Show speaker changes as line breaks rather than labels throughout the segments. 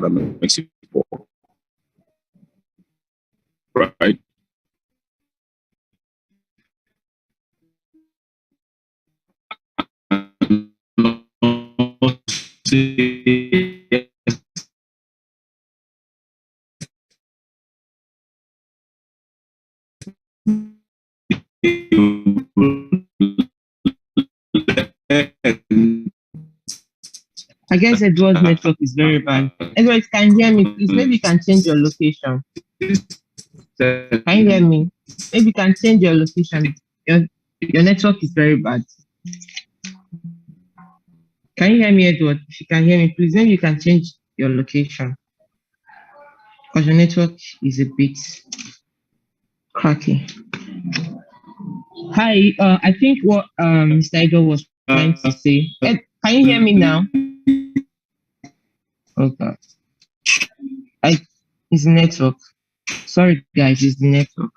that makes it poor, right?
I guess Edward's network is very bad. Edward, can you hear me, please? Maybe you can change your location. Can you hear me? Maybe you can change your location. Your network is very bad. Can you hear me, Edward? If you can hear me, please, maybe you can change your location. Because your network is a bit cracky. Hi, I think what Mr. Edo was trying to say. Ed, can you hear me now? Okay. It's the network. Sorry, guys, it's the network.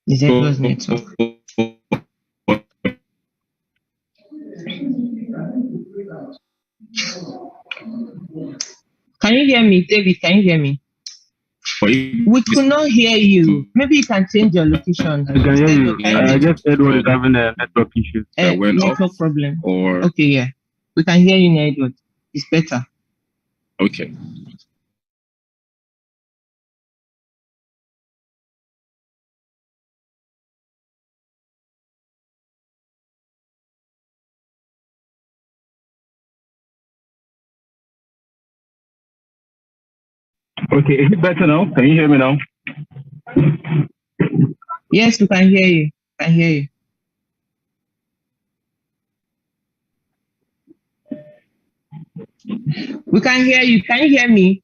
It's Edward's network. Can you hear me, David? Can you hear me? We could not hear you. Maybe you can change your location.
I can hear you. I guess Edward is having a network issue.
Network problem.
Or
okay, yeah. We can hear you now, Edward. It's better.
Okay.
Okay, is it better now? Can you hear me now?
Yes, we can hear you. I can hear you. We can hear you. Can you hear me?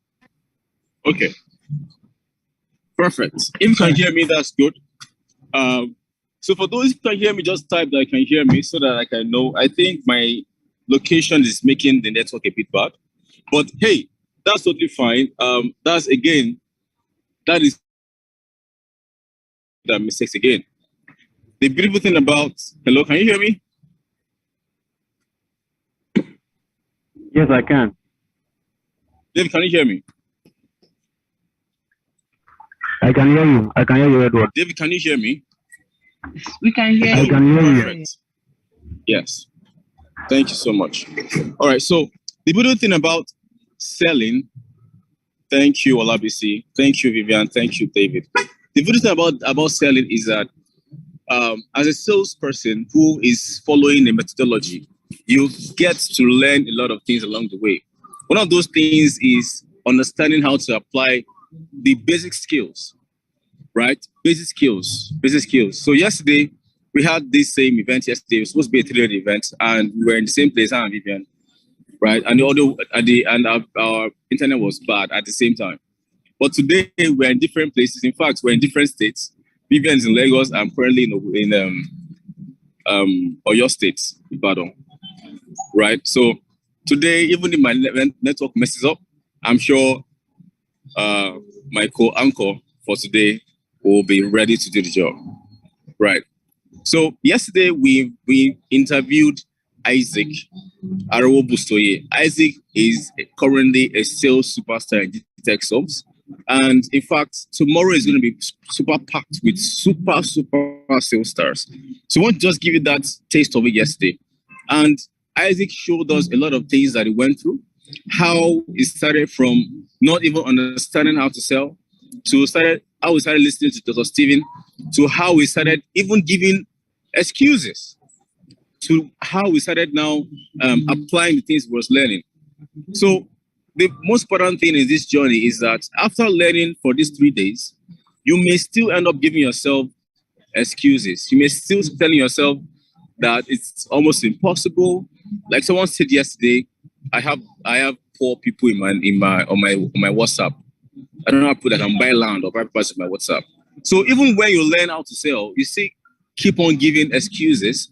Okay. Perfect. If you can hear me, that's good. So for those who can hear me, just type that I can hear me so that I can know. I think my location is making the network a bit bad. But hey, that's totally fine. That is that mistakes again. The beautiful thing about, hello, can you hear me?
Yes, I can.
Dave, can you hear me?
I can hear you. I can hear you, Edward.
David, can you hear me?
We can hear you.
I can hear you.
Perfect. Yes. Thank you so much. All right. So the beautiful thing about selling, thank you, Olabisi. Thank you, Vivian. Thank you, David. The beautiful thing about selling is that as a salesperson who is following a methodology, you get to learn a lot of things along the way. One of those things is understanding how to apply the basic skills, right? Basic skills. So yesterday, we had this same event yesterday. It was supposed to be a 3-day event, and we were in the same place, and Vivian, right? And the audio and our internet was bad at the same time. But today, we're in different places. In fact, we're in different states. Vivian's in Lagos. I'm currently in Oyo State, Ibadan, right? So today, even if my network messes up, I'm sure my co-anchor for today will be ready to do the job, right? So yesterday we interviewed Isaac Arawo-Bustoye. Isaac is currently a sales superstar in Gtext, and in fact, tomorrow is going to be super packed with super sales stars. So I want to just give you that taste of it yesterday. And Isaac showed us a lot of things that he went through, how he started from not even understanding how to sell, to how we started listening to Dr. Steven, to how we started even giving excuses, to how we started now applying the things we was learning. So the most important thing in this journey is that after learning for these 3 days, you may still end up giving yourself excuses. You may still telling yourself that it's almost impossible. Like someone said yesterday, I have poor people on my WhatsApp. I don't know how to put that. I can buy land or buy property on my WhatsApp. So even when you learn how to sell, you see, keep on giving excuses.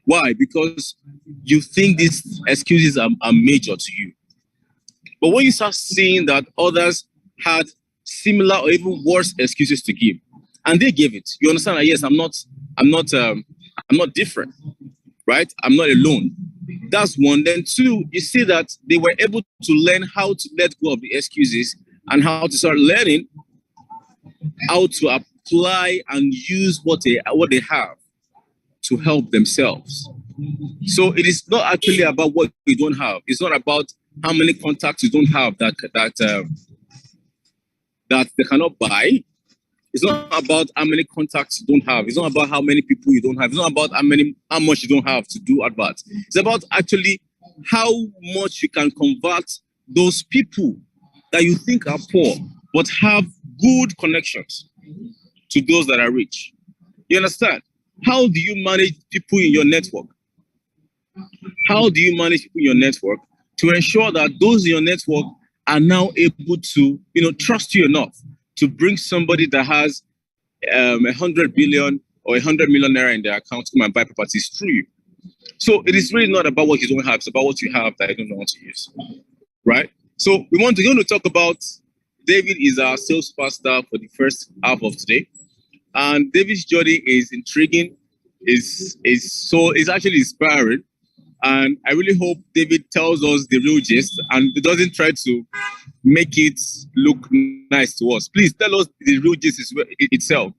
Why? Because you think these excuses are major to you. But when you start seeing that others had similar or even worse excuses to give, and they gave it, you understand that yes, I'm not different, right? I'm not alone. That's one. Then two, you see that they were able to learn how to let go of the excuses and how to start learning how to apply and use what they have to help themselves. So it is not actually about what you don't have. It's not about how many contacts you don't have that they cannot buy. It's not about how many contacts you don't have. It's not about how many people you don't have. It's not about how much you don't have to do adverts. It's about actually how much you can convert those people that you think are poor but have good connections to those that are rich. You understand? How do you manage people in your network? How do you manage people in your network to ensure that those in your network are now able to, trust you enough to bring somebody that has 100 billion or 100 million naira in their account to come and buy properties through you? So it is really not about what you don't have; it's about what you have that you don't want to use, right? So we're going to talk about David is our sales pastor for the first half of today, and David's journey is intriguing, is actually inspiring. And I really hope David tells us the real gist and doesn't try to make it look nice to us. Please tell us the real gist itself.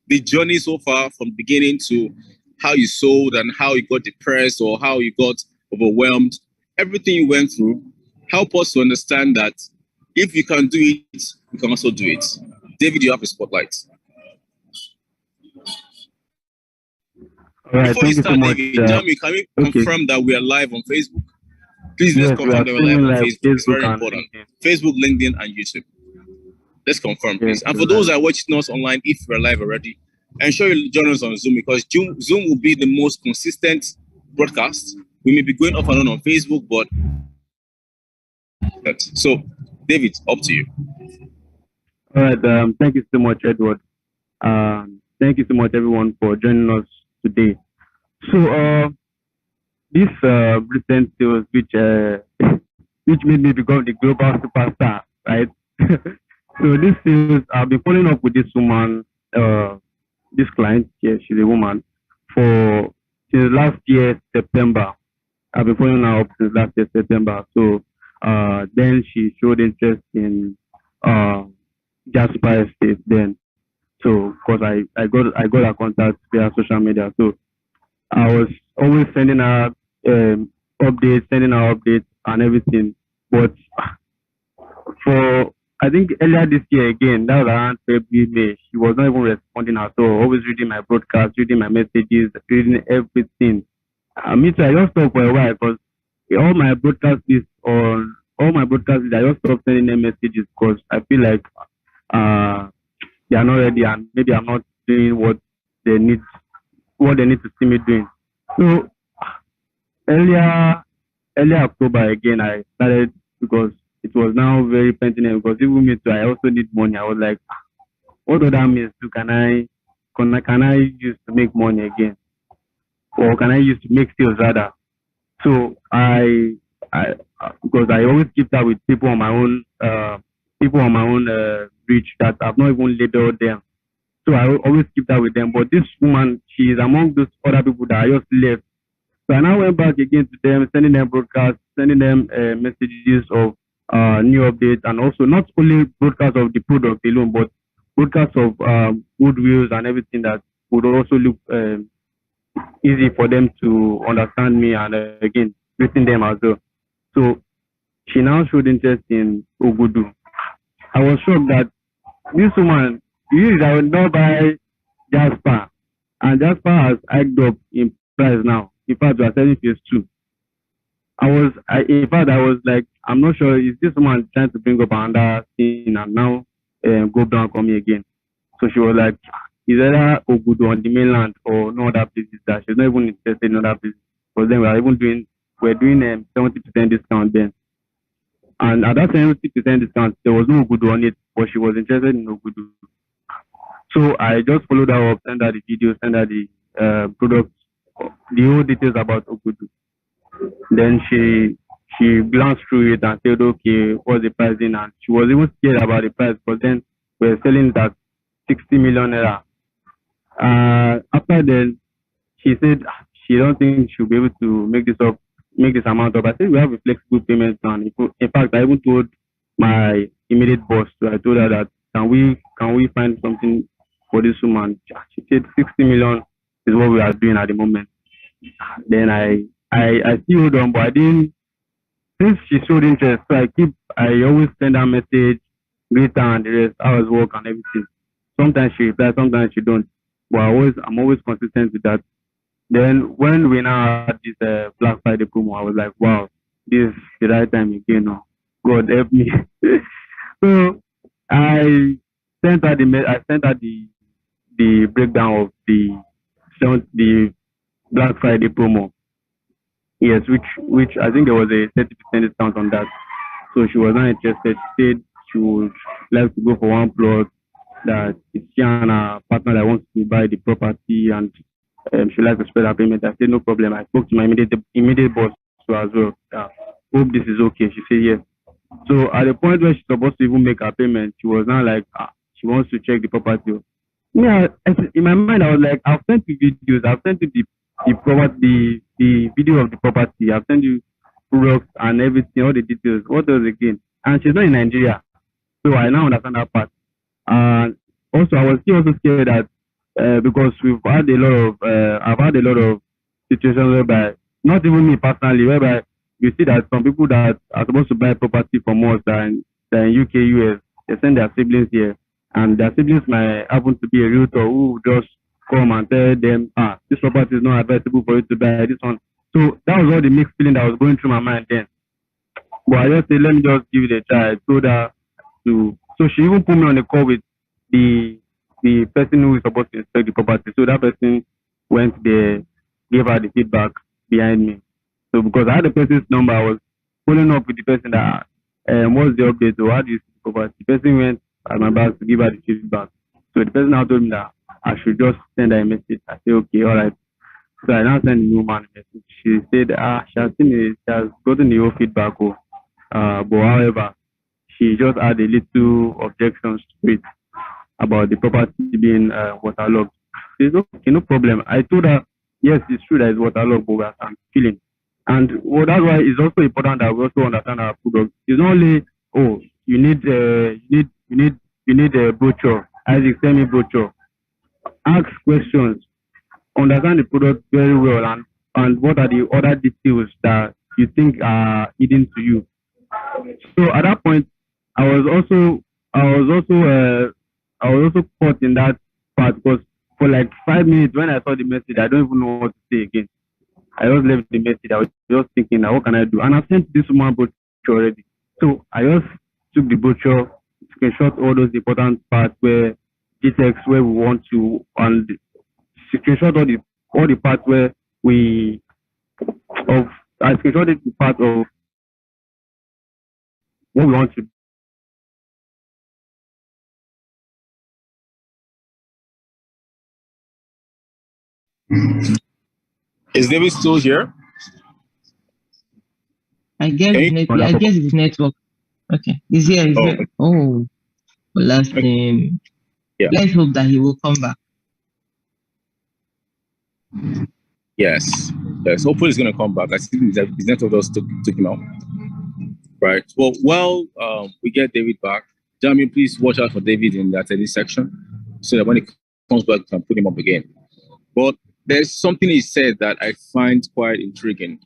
The journey so far from beginning to how you sold and how you got depressed or how you got overwhelmed. Everything you went through. Help us to understand that if you can do it, you can also do it. David, you have a spotlight.
All right,
Before you start,
so much,
David, tell me, can we confirm that we are live on Facebook? Please, let's confirm that we're live on Facebook. It's very important. Facebook, LinkedIn, and YouTube. Let's confirm, please. And for those that are watching us online, if we're live already, ensure you join us on Zoom because Zoom will be the most consistent broadcast. We may be going off and on Facebook, but so, David, up to you.
All right, thank you so much, Edward. Thank you so much, everyone, for joining us today. So, this recent sales, which made me become the global superstar, right? So this sales, I've been following up with this woman, this client. Yeah, she's a woman. Since last year September, I've been following her up since last year September. So, then she showed interest in Jasper Estate. Then, so because I got her contact via social media. So I was always sending her updates and everything. But for I think earlier this year again, that was around February, May, she was not even responding at all. Always reading my broadcast, reading my messages, reading everything. Me too, I just stopped for a while because all my broadcasts, I just stopped sending them messages because I feel like they are not ready and maybe I'm not doing what they need to see me doing. So earlier October again, I started because it was now very pertinent because even me too, I also need money. I was like, what other means can I use to make money again, or can I use to make sales rather? So I because I always keep that with people on my own reach that I've not even labeled them. So I always keep that with them. But this woman, she is among those other people that I just left. So I now went back again to them, sending them broadcasts, sending them messages of new updates, and also not only broadcasts of the product alone, but broadcasts of good views and everything that would also look easy for them to understand me and again, greeting them as well. So she now showed interest in Ogudu. I was shocked that this woman, usually I would not buy Jasper, and Jasper has hiked up in price now. In fact, we are selling phase 2. I was like, I'm not sure, is this woman trying to bring up another thing and now go down on me again? So she was like, is either Ogudu on the mainland or no other places that she's not even interested in other places. Because then we're doing 70% discount then. And at that 70% discount, there was no Ogudu on it, but she was interested in Ogudu. So I just followed her up, sent her the video, sent her the product, the whole details about Ogudu. Then she glanced through it and said, okay, what's the pricing? And she was even scared about the price, but then we're selling it at 60 million naira. After then, she said she don't think she'll be able to make this up make this amount up. I said we have a flexible payment plan. In fact, I even told my immediate boss. So I told her that can we find something for this woman? She said 60 million is what we are doing at the moment. Then I still hold on, but I didn't. Since she showed interest, so I always send her message, greet her and the rest, hours work and everything. Sometimes she replies, sometimes she don't. But I'm always consistent with that. Then when we now had this Black Friday promo, I was like, wow, this is the right time again. Oh, God help me. So I I sent her the breakdown of the Black Friday promo. Yes, which I think there was a 30% discount on that. So she was not interested. She said she would like to go for one plot, that it's she and her partner that wants to buy the property, and she would like to spread her payment. I said no problem. I spoke to my immediate boss too as well. Hope this is okay. She said yes. So at the point where she's supposed to even make her payment, she was now like, she wants to check the property. Yeah, in my mind I was like, I've sent you videos, I've sent you the property, the video of the property, I've sent you products and everything, all the details. What else again? And she's not in Nigeria, so I now understand that part. And also, I was still also scared that because I've had a lot of situations whereby, not even me personally, whereby you see that some people that are supposed to buy property from us than UK, US, they send their siblings here, and their siblings might happen to be a realtor who just come and tell them, this property is not advisable for you to buy this one. So that was all the mixed feeling that was going through my mind then. But I just said, let me just give it a try. I told her to, so she even put me on a call with the person who is supposed to inspect the property. So that person went there, gave her the feedback behind me. So because I had the person's number, I was following up with the person that, what's the update? So how do you see the property? The person went at my back to give her the feedback. So the person now told me that I should just send her a message. I said, okay, all right. So I now sent the woman a message. She said, she has seen it, she has gotten the whole feedback. But however, she just had a little objections to it about the property being waterlogged. She said, okay, no problem. I told her, yes, it's true that it's waterlogged, but we have some feeling. And well, that's why it's also important that we also understand our product. It's not only, oh, you need a brochure. Isaac, send me brochure. Ask questions, understand the product very well, and what are the other details that you think are hidden to you. So at that point, I was also I was also I was also caught in that part, because for like 5 minutes when I saw the message, I don't even know what to say again. I just left the message. I was just thinking, what can I do? And I sent this woman brochure already. So I just took the brochure, screenshot all those important parts where Gtext where we want to, and screenshot all the parts where we of I screenshotted the part of what we want to.
Is David still here?
I guess it's network. Okay, he's here. Oh, last name.
Yeah.
Let's hope that he will come back.
Yes. Hopefully he's gonna come back. I think his network just took him out. Right. Well, we get David back. Jamie, please watch out for David in that edit section, so that when he comes back, we can put him up again. But there's something he said that I find quite intriguing.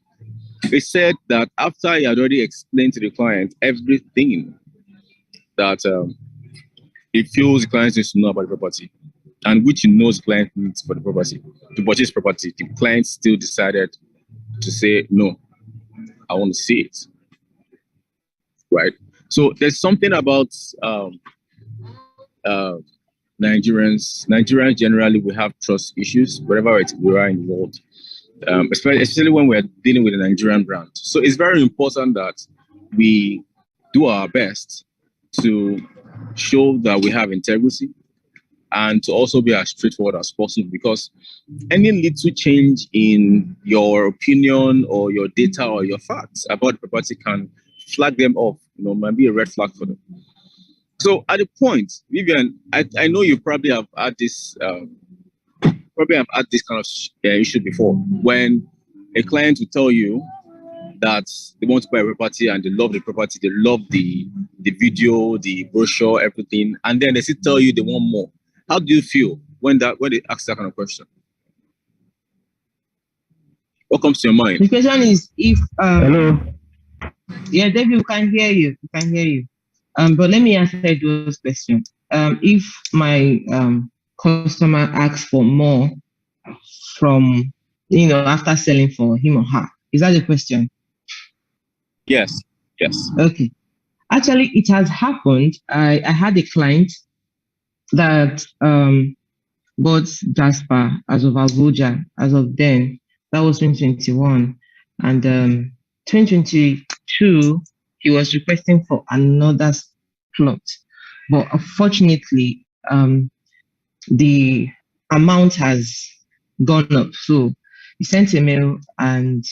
He said that after he had already explained to the client everything that he feels the client needs to know about the property, and which he knows the client needs for the property, to purchase property, the client still decided to say, no, I want to see it. Right. So there's something about Nigerians generally, we have trust issues wherever we are in the world, especially when we're dealing with a Nigerian brand. So it's very important that we do our best to show that we have integrity, and to also be as straightforward as possible, because any little change in your opinion or your data or your facts about the property can flag them off, might be a red flag for them. So at the point, Vivian, I know you probably have had this kind of issue before, when a client will tell you that they want to buy a property and they love the property, they love the video, the brochure, everything, and then they still tell you they want more. How do you feel when they ask that kind of question? What comes to your mind?
The question is if
Hello.
yeah, David, we can hear you. We can hear you. But let me answer those questions. If my customer asks for more from after selling for him or her, is that the question?
Yes.
Okay. Actually, it has happened. I had a client that bought Jasper as of Abuja as of then. That was 2021. And 2022, he was requesting for another plot. But unfortunately, the amount has gone up. So he sent a mail and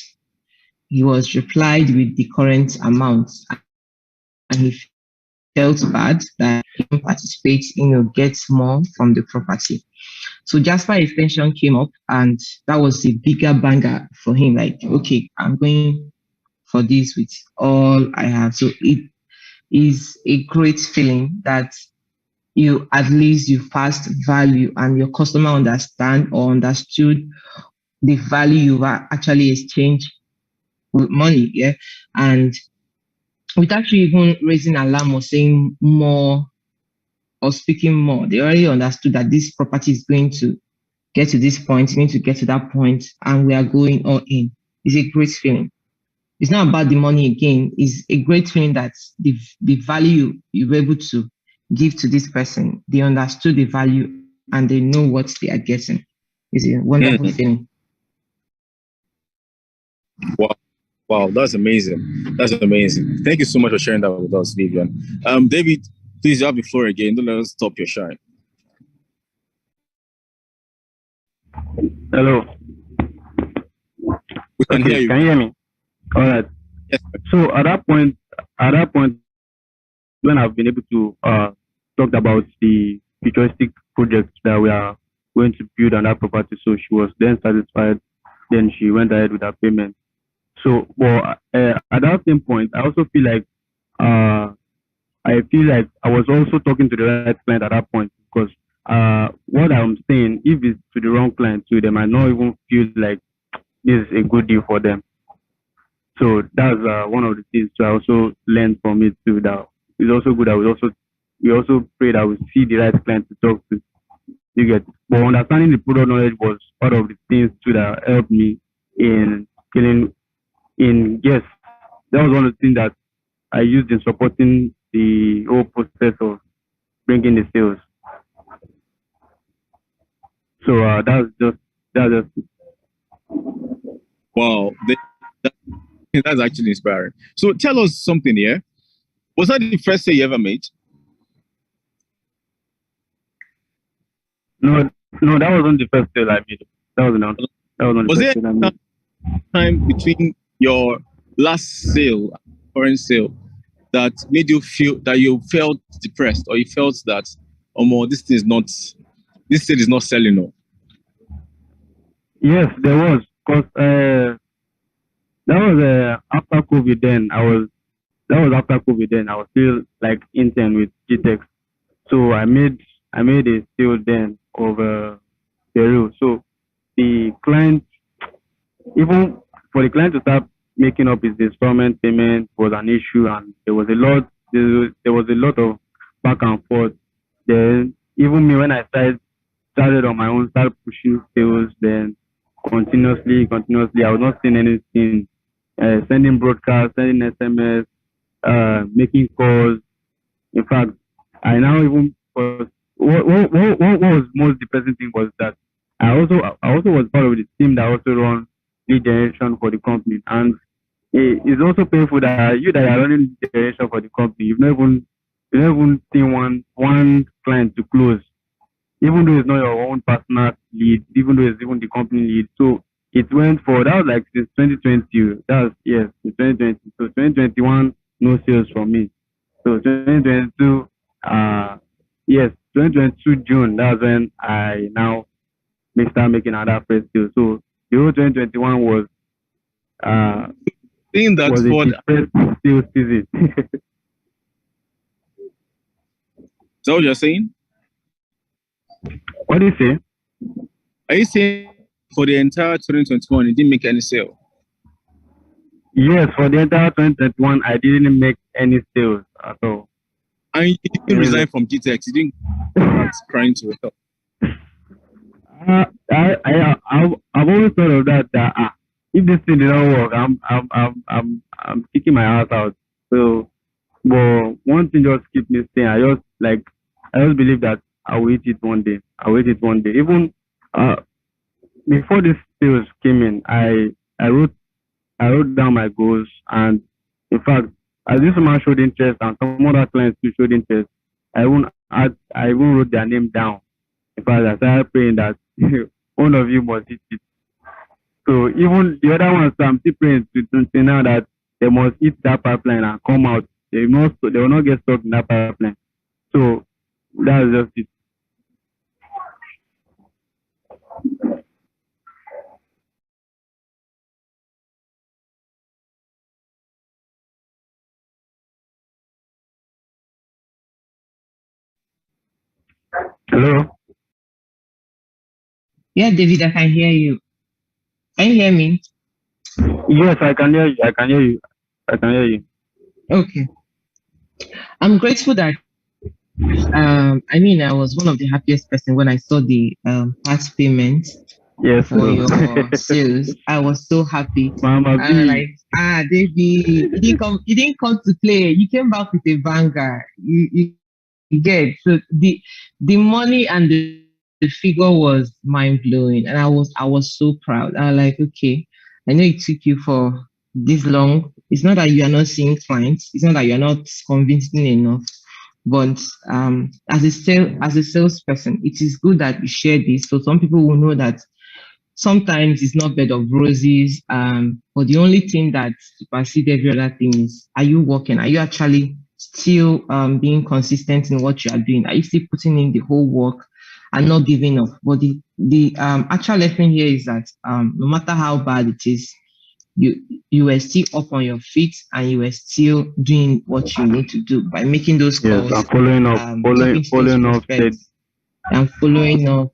he was replied with the current amount. And he felt bad that he didn't participate, gets more from the property. So Jasper extension came up and that was a bigger banger for him. Like, okay, I'm going for this with all I have. So it is a great feeling that at least you passed value and your customer understood the value you actually exchanged with money. Yeah. And without you even raising alarm or saying more or speaking more, they already understood that this property is going to get to this point, you need to get to that point, and we are going all in. It's a great feeling. It's not about the money again. It's a great feeling that the value you were able to give to this person, they understood the value and they know what they are getting. It's a wonderful feeling.
Wow, that's amazing. That's amazing. Thank you so much for sharing that with us, Vivian. David, please, you have the floor again. Don't let us stop your shine.
Hello.
We can hear you.
Can you hear me? All right.
Yes.
So at that point, when I've been able to talk about the futuristic projects that we are going to build on that property, so she was then satisfied. Then she went ahead with her payment. So, at that same point, I also feel like I was also talking to the right client at that point, because what I'm saying, if it's to the wrong client too, they might not even feel like this is a good deal for them. So that's one of the things I also learned from it too. That it's also good that we also pray that we see the right client to talk to. You get, but understanding the product knowledge was part of the things too that helped me in feeling yes, that was one of the things that I used in supporting the whole process of bringing the sales. So that's just
Wow, that's actually inspiring. So tell us something here. Was that the first sale you ever made?
No, that wasn't the first sale I made. That was not the first sale I made.
Time between your last sale, current sale, that made you feel that you felt depressed, or you felt that, this sale is not selling now?
Yes, there was, because that was after COVID. Then that was after COVID. Then I was still like intern with Gtext, so I made a sale then of Peru. So the client, even for the client to start making up his installment payment was an issue, and there was a lot of back and forth. Then even me, when I started on my own, started pushing sales, then continuously, I was not seeing anything. Sending broadcasts, sending SMS, making calls. In fact, I now even was what was most depressing thing was that I also was part of the team that also run lead generation for the company, and it's also painful that you that are running lead generation for the company, you've not even seen one client to close, even though it's not your own personal lead, even though it's even the company lead. So it went for, that was like since 2020. That was, yes, 2020. So 2021, no sales from me. So 2022, yes, 2022 June, that's when I now start making another first sale. So the whole 2021 was
Saying that
Was
for
it his first sales season?
is that what you're saying?
What do you say?
Are you saying for the entire 2021 it didn't make any sale?
Yes, for the entire 2021, I didn't make any sales at all.
And you didn't resign from Gtext. You didn't start crying to help.
I've always thought of that. If this thing didn't work, I'm kicking my ass out. So, but one thing just keep me staying. I just believe that I'll wait it one day. I'll wait it one day. Even before this sales came in, I wrote down my goals, and in fact, as this man showed interest and some other clients too showed interest, I even wrote their name down. In fact, I started praying that one of you must hit it. So even the other ones, I'm still praying to now that they must hit that pipeline and come out. They will not get stuck in that pipeline. So that's just it. Hello?
Yeah, David, I can hear you. Can you hear me?
Yes, I can hear you. I can hear you. I can hear you.
Okay. I'm grateful that I mean I was one of the happiest person when I saw the part payment
Yes,
for your
sir.
sales. I was so happy.
Mama
I was
B.
like, David, you didn't come to play. You came back with a banger. You get so the money and the figure was mind blowing, and I was so proud. I was like, okay, I know it took you for this long. It's not that you are not seeing clients. It's not that you're not convincing enough. But as a salesperson, it is good that you share this so some people will know that sometimes it's not bed of roses. But the only thing that supersedes every other thing is, are you working? Are you actually still being consistent in what you are doing? Are you still putting in the whole work and not giving up? But the actual lesson here is that no matter how bad it is, you were still up on your feet and you were still doing what you need to do by making those
Yes,
calls,
I'm following up,
talking to those
following up.
prospects, and following up.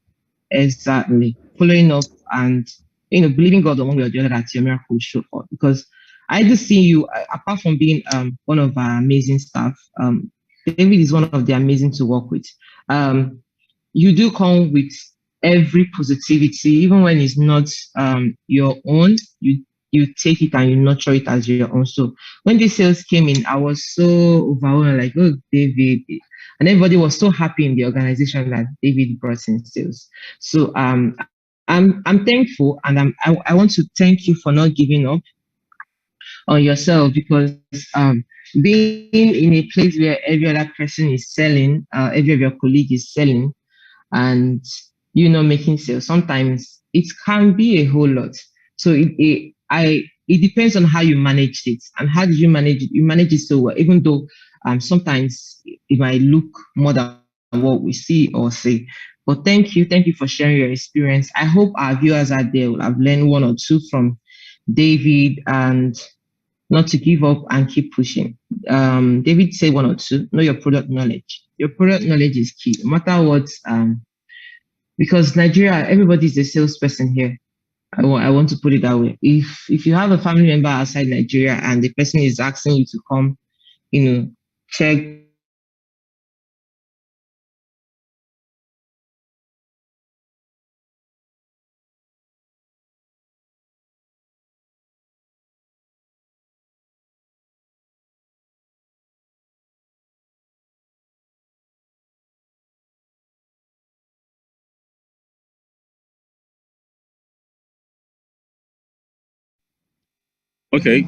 Exactly. Following up and believing God the one way or the other that your miracle will show forth. Because I do see you, apart from being one of our amazing staff, David is one of the amazing to work with. You do come with every positivity, even when it's not your own, you take it and you nurture it as your own. So when the sales came in, I was so overwhelmed, like, oh, David. And everybody was so happy in the organization that David brought in sales. So I'm thankful, and I want to thank you for not giving up on yourself, because being in a place where every other person is selling, every of your colleague is selling, and you not making sales, sometimes it can be a whole lot. So it depends on how you managed it, and how did you manage it. You manage it so well, even though sometimes it might look more than what we see or say. But thank you for sharing your experience. I hope our viewers out there will have learned one or two from David, and not to give up and keep pushing. David said one or two. Know your product knowledge. Your product knowledge is key, no matter what. Because Nigeria, everybody's a salesperson here. I want to put it that way. If you have a family member outside Nigeria and the person is asking you to come, check.
Okay.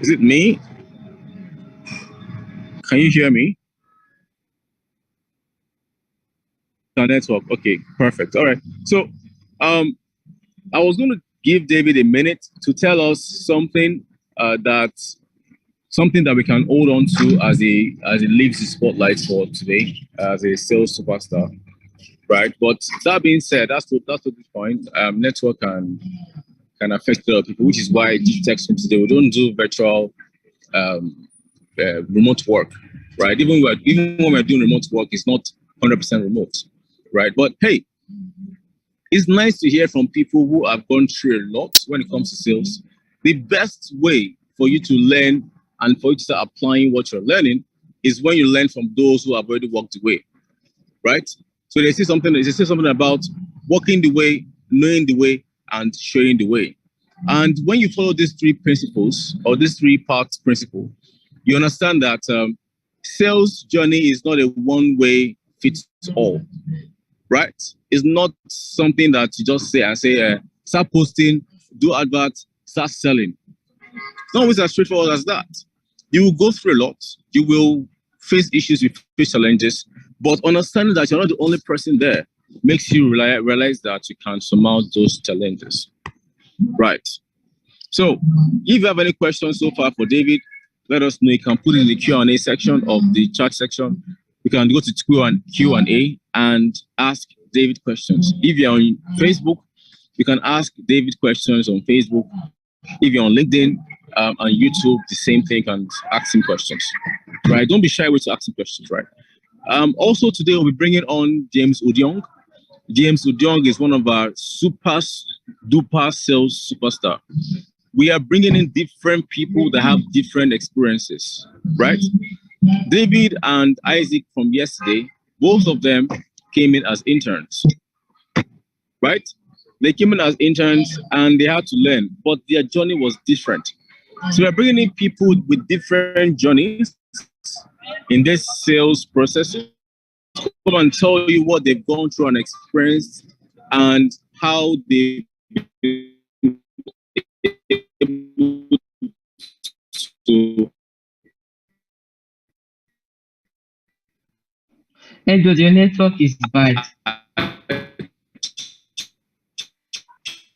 Is it me? Can you hear me? The network. Okay, perfect. All right. So, I was going to give David a minute to tell us something that we can hold on to as he leaves the spotlight for today as a sales superstar, right? But that being said, that's to this point. Network and can affect a lot of people, which is why Gtext today we don't do virtual remote work, right? Even when we're doing remote work, it's not 100% remote, right? But hey, it's nice to hear from people who have gone through a lot when it comes to sales. The best way for you to learn and for you to start applying what you're learning is when you learn from those who have already walked the way, right? So they say something about walking the way, knowing the way, and showing the way. And when you follow these three principles or this three-part principle, you understand that sales journey is not a one-way fits all, right? It's not something that you just say and say, start posting, do adverts, start selling. It's not always as straightforward as that. You will go through a lot. You will face issues, you face challenges, but understanding that you're not the only person there makes you realize that you can surmount those challenges, right? So if you have any questions so far for David, let us know. You can put it in the Q&A section of the chat section. You can go to Q&A and ask David questions. If you're on Facebook, you can ask David questions on Facebook. If you're on LinkedIn and YouTube, the same thing, you can ask him questions, right? Don't be shy with asking questions, right? Also today we'll be bringing on James Udiong. James Udiong is one of our super duper sales superstar. We are bringing in different people that have different experiences, right? David and Isaac from yesterday, both of them came in as interns, right? They came in as interns and they had to learn, but their journey was different. So we're bringing in people with different journeys in this sales process, come and tell you what they've gone through and experienced and how they to
Edward, your network is bad.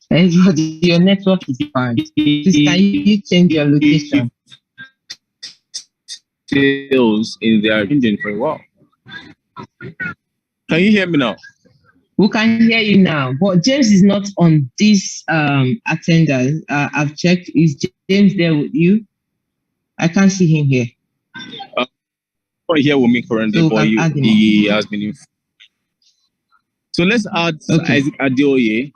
Edward, your network is bad. Please, can you change your location?
sales in their engine for a while. Can you hear me now?
We can hear you now, but James is not on this attendance. I've checked. Is James there with you? I can't see him here.
Here with me currently,
So
but he has been in. So let's add Isaac Adeoye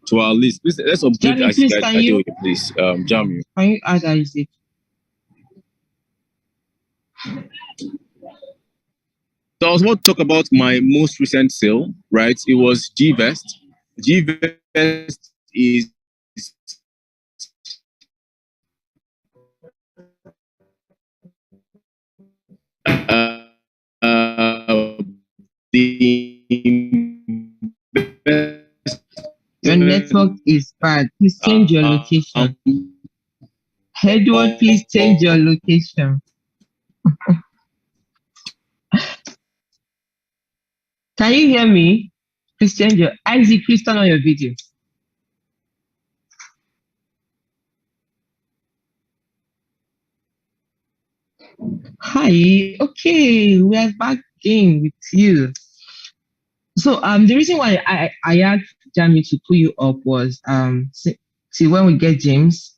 to our list. Please, let's update Isaac Adeoye, please. Jamu.
Can you add Isaac?
So I was going to talk about my most recent sale, right? It was Gvest. Gvest is
Your network is bad. Please change your location. Edward, please change your location. Can you hear me? Please change your Isaac. Please turn on your video. Hi. Okay, we are back in with you. So the reason why I asked Jamie to pull you up was see when we get James,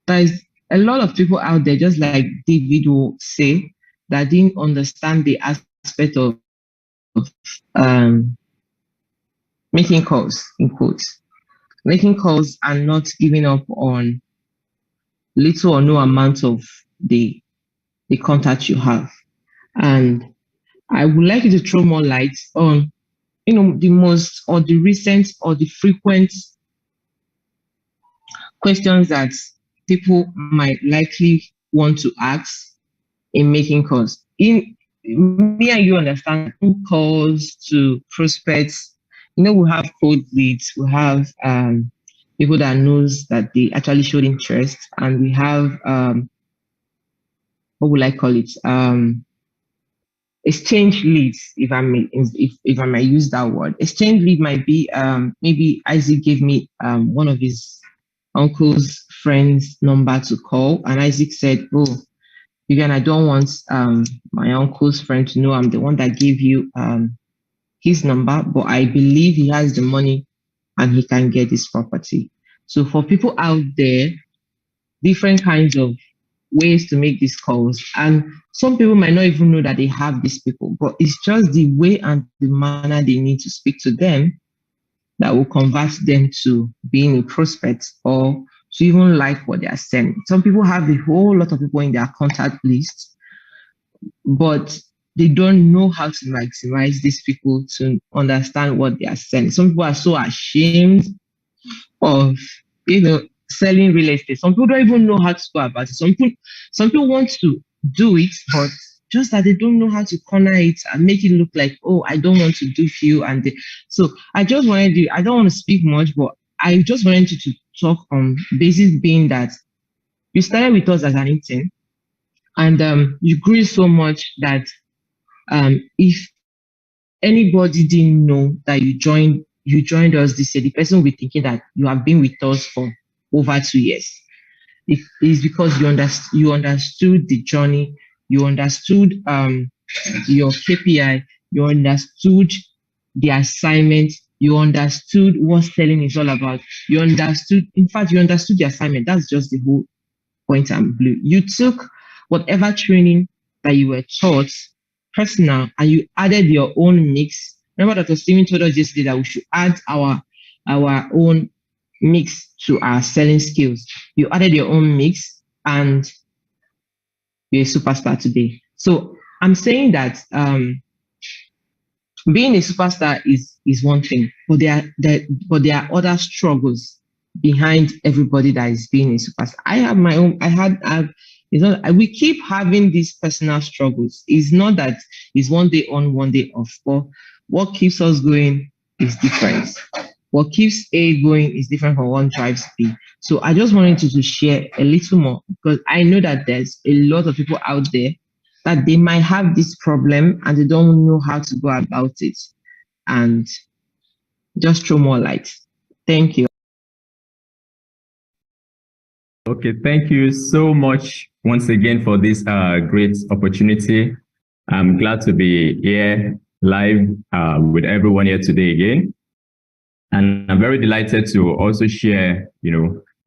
there's a lot of people out there, just like David will say, that didn't understand the aspect of making calls, in quotes, making calls and not giving up on little or no amount of the contact you have. And I would like you to throw more light on, the most or the recent or the frequent questions that people might likely want to ask in making calls. Me and you understand calls to prospects. We have cold leads. We have people that knows that they actually showed interest, and we have what would I call it? Exchange leads, if I may use that word. Exchange lead might be maybe Isaac gave me one of his uncle's friend's number to call, and Isaac said, "Oh, Vivian, I don't want my uncle's friend to know I'm the one that gave you his number, but I believe he has the money and he can get this property. So for people out there, different kinds of ways to make these calls. And some people might not even know that they have these people, but it's just the way and the manner they need to speak to them that will convert them to being a prospect or to even like what they are selling. Some people have a whole lot of people in their contact list, but they don't know how to maximize these people to understand what they are selling. Some people are so ashamed of, selling real estate. Some people don't even know how to go about it. Some people want to do it, but just that they don't know how to corner it and make it look like, oh, I don't want to do few. So I just wanted you, I don't want to speak much, but I just wanted you to talk on basis being that you started with us as an intern and you grew so much that if anybody didn't know that you joined us this year, the person will be thinking that you have been with us for over 2 years. It is because you understood the journey, you understood your KPI, you understood the assignment, you understood what selling is all about. You understood the assignment. That's just the whole point and blue. You took whatever training that you were taught, personal, and you added your own mix. Remember that Steven told us yesterday that we should add our own mix to our selling skills. You added your own mix and you're a superstar today. So I'm saying that being a superstar is one thing, but there are other struggles behind everybody that is being a superstar. I have my own. We keep having these personal struggles. It's not that it's one day on, one day off. But what keeps us going is different. What keeps A going is different from one drives B. So I just wanted you to share a little more because I know that there's a lot of people out there that they might have this problem and they don't know how to go about it. And just throw more light. Thank you.
Okay, thank you so much once again for this great opportunity. I'm glad to be here live with everyone here today again. And I'm very delighted to also share,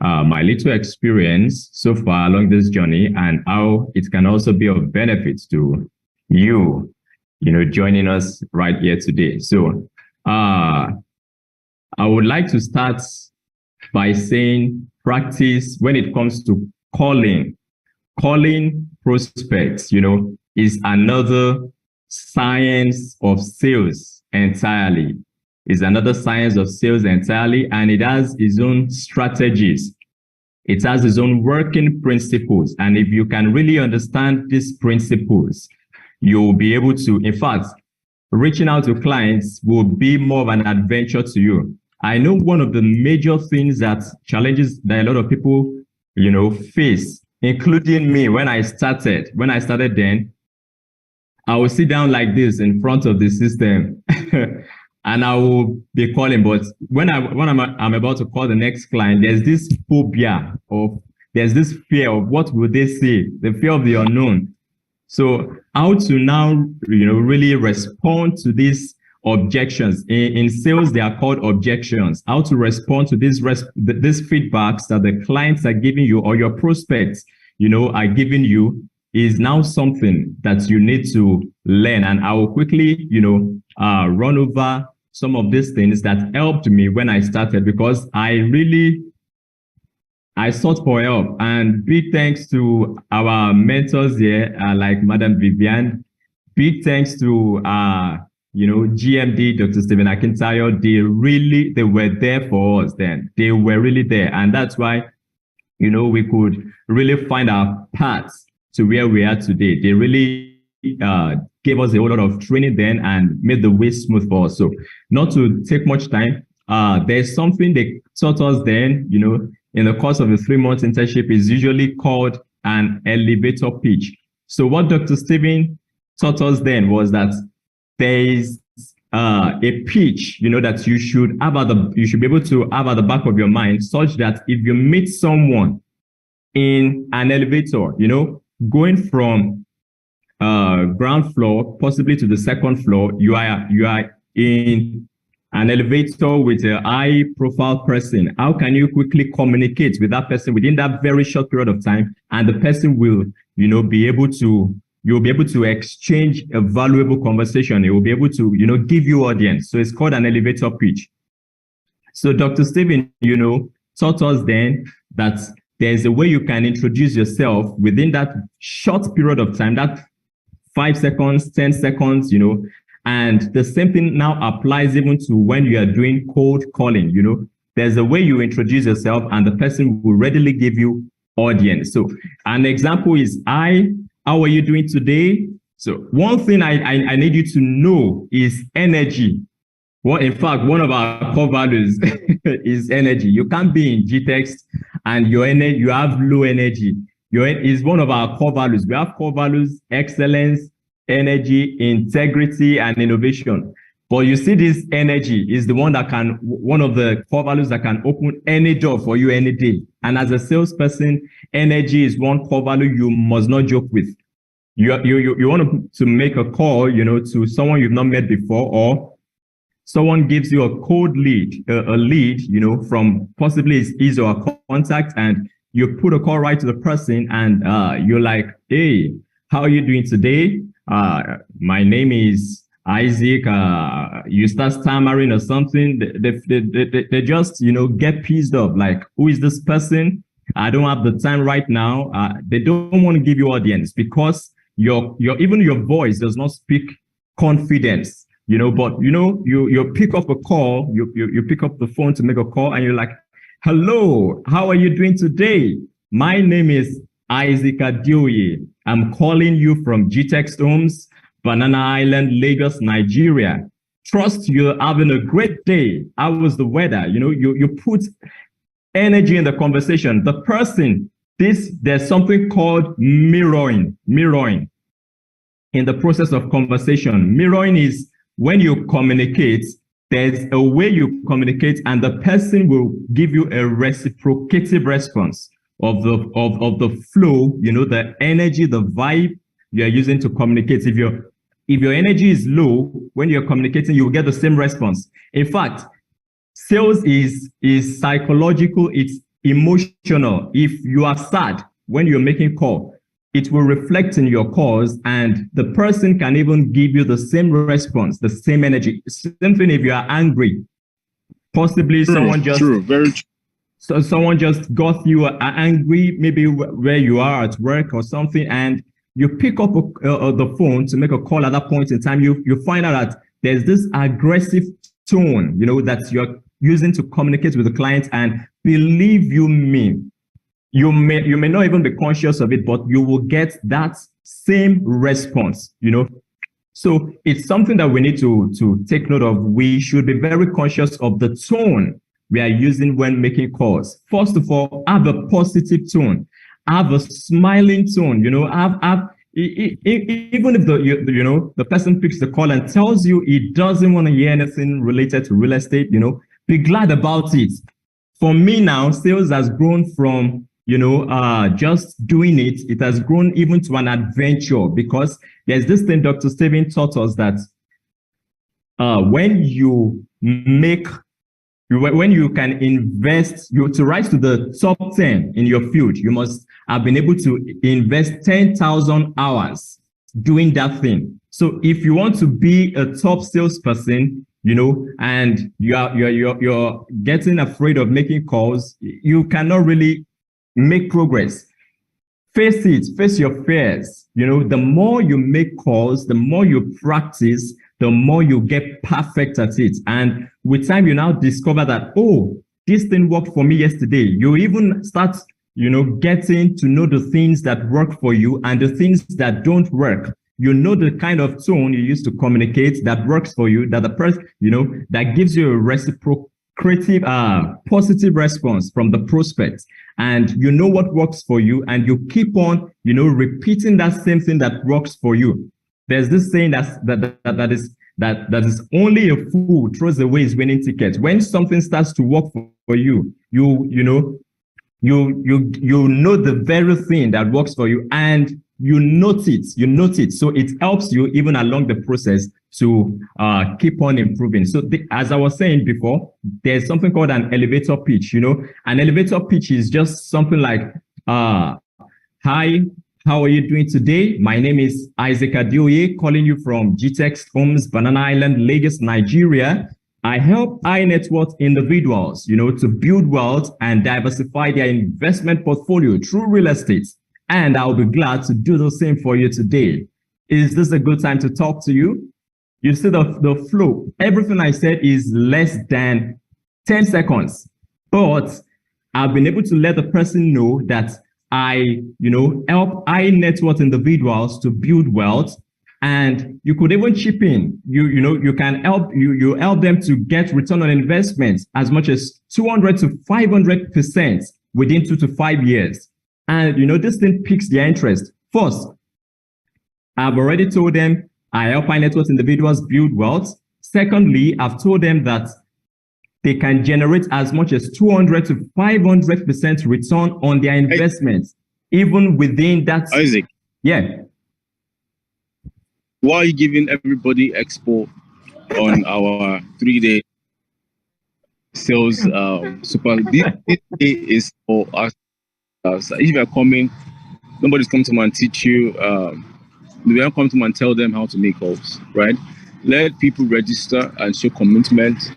my little experience so far along this journey and how it can also be of benefit to you, joining us right here today. So I would like to start by saying practice when it comes to calling prospects, is another science of sales entirely. Is another science of sales entirely, and it has its own strategies. It has its own working principles. And if you can really understand these principles, you'll be able to, in fact, reaching out to clients will be more of an adventure to you. I know one of the major things challenges that a lot of people, face, including me when I started then, I will sit down like this in front of the system and I will be calling. But when I'm about to call the next client, there's this phobia there's this fear of what will they say, the fear of the unknown. So how to now, really respond to these objections. In sales, they are called objections. How to respond to these feedbacks that the clients are giving you or your prospects, are giving you is now something that you need to learn. And I will quickly, run over some of these things that helped me when I started, because I sought for help. And big thanks to our mentors here, like Madam Vivian. Big thanks to GMD, Dr. Stephen Akintayo. They were there for us then. They were really there. And that's why, we could really find our paths to where we are today. They really gave us a whole lot of training then and made the way smooth for us. So not to take much time, there's something they taught us then, in the course of a 3-month internship is usually called an elevator pitch. So what Dr. Stephen taught us then was that there is a pitch, that you should be able to have at the back of your mind, such that if you meet someone in an elevator, going from ground floor possibly to the second floor, you are in an elevator with a high profile person, how can you quickly communicate with that person within that very short period of time? And the person will, you'll be able to exchange a valuable conversation. It will be able to, give you audience. So it's called an elevator pitch. So Dr. Stephen, taught us then that there's a way you can introduce yourself within that short period of time, that 5 seconds, 10 seconds, and the same thing now applies even to when you are doing cold calling. There's a way you introduce yourself and the person will readily give you audience. So an example is, how are you doing today? So one thing I need you to know is energy. Well, in fact, one of our core values is energy. You can't be in Gtext and you have low energy. Is one of our core values. We have core values: excellence, energy, integrity, and innovation. But you see, this energy is the one one of the core values that can open any door for you any day. And as a salesperson, energy is one core value you must not joke with. You want to make a call, to someone you've not met before, or someone gives you a cold lead, a lead, from possibly his or her contact, and you put a call right to the person, and you're like, hey, how are you doing today? My name is Isaac. You start stammering or something. They just, get pissed off. Like, who is this person? I don't have the time right now. They don't want to give you audience because even your voice does not speak confidence. But you pick up a call, you pick up the phone to make a call, and you're like, hello, how are you doing today? My name is Isaac Adioye. I'm calling you from Gtext Homes, Banana Island, Lagos, Nigeria. Trust you're having a great day. How was the weather? You put energy in the conversation. The person, there's something called mirroring. In the process of conversation, mirroring is when you communicate, there's a way you communicate and the person will give you a reciprocative response of the flow, the energy, the vibe you're using to communicate. If your energy is low, when you're communicating, you will get the same response. In fact, sales is psychological, it's emotional. If you are sad when you're making call, it will reflect in your calls, and the person can even give you the same response, the same energy. Same thing if you are angry. Possibly someone just So someone just got you angry, maybe where you are at work or something, and you pick up the phone to make a call at that point in time. You find out that there's this aggressive tone, that you're using to communicate with the client, and believe me, you may not even be conscious of it, but you will get that same response, So it's something that we need to take note of. We should be very conscious of the tone we are using when making calls. First of all, have a positive tone, have a smiling tone, even if the person picks the call and tells you he doesn't want to hear anything related to real estate, be glad about it. For me now, sales has grown from just doing it. It has grown even to an adventure, because there's this thing Dr. Stephen taught us that when you can invest, to rise to the top 10 in your field, you must have been able to invest 10,000 hours doing that thing. So if you want to be a top salesperson, and you're getting afraid of making calls, you cannot really make progress. Face your fears. The more you make calls, the more you practice, the more you get perfect at it. And with time, you now discover that, oh, this thing worked for me yesterday. You even start, getting to know the things that work for you and the things that don't work. The kind of tone you use to communicate that works for you, that the person, that gives you a reciprocative, positive response from the prospect. And what works for you, and you keep on, repeating that same thing that works for you. There's this saying that is only a fool throws away his winning ticket. When something starts to work for you, you know the very thing that works for you, and you note it. So it helps you even along the process to keep on improving. So as I was saying before, there's something called an elevator pitch. An elevator pitch is just something like, hi, how are you doing today? My name is Isaac Adioye, calling you from Gtext Homes, Banana Island, Lagos, Nigeria. I help high net worth individuals, to build wealth and diversify their investment portfolio through real estate. And I'll be glad to do the same for you today. Is this a good time to talk to you? You see the flow. Everything I said is less than 10 seconds. But I've been able to let the person know that I, help high net worth individuals to build wealth. And you could even chip in. You can help you help them to get return on investment as much as 200 to 500% within 2 to 5 years. And this thing piques their interest. First, I've already told them I help high net worth individuals build wealth. Secondly, I've told them that they can generate as much as 200 to 500% return on their investments, even within that.
Isaac.
Yeah.
Why are you giving everybody expo on our 3-day sales super? This day is for us. If you are coming, nobody's coming to come and teach you. We are coming to come and tell them how to make calls, right? Let people register and show commitment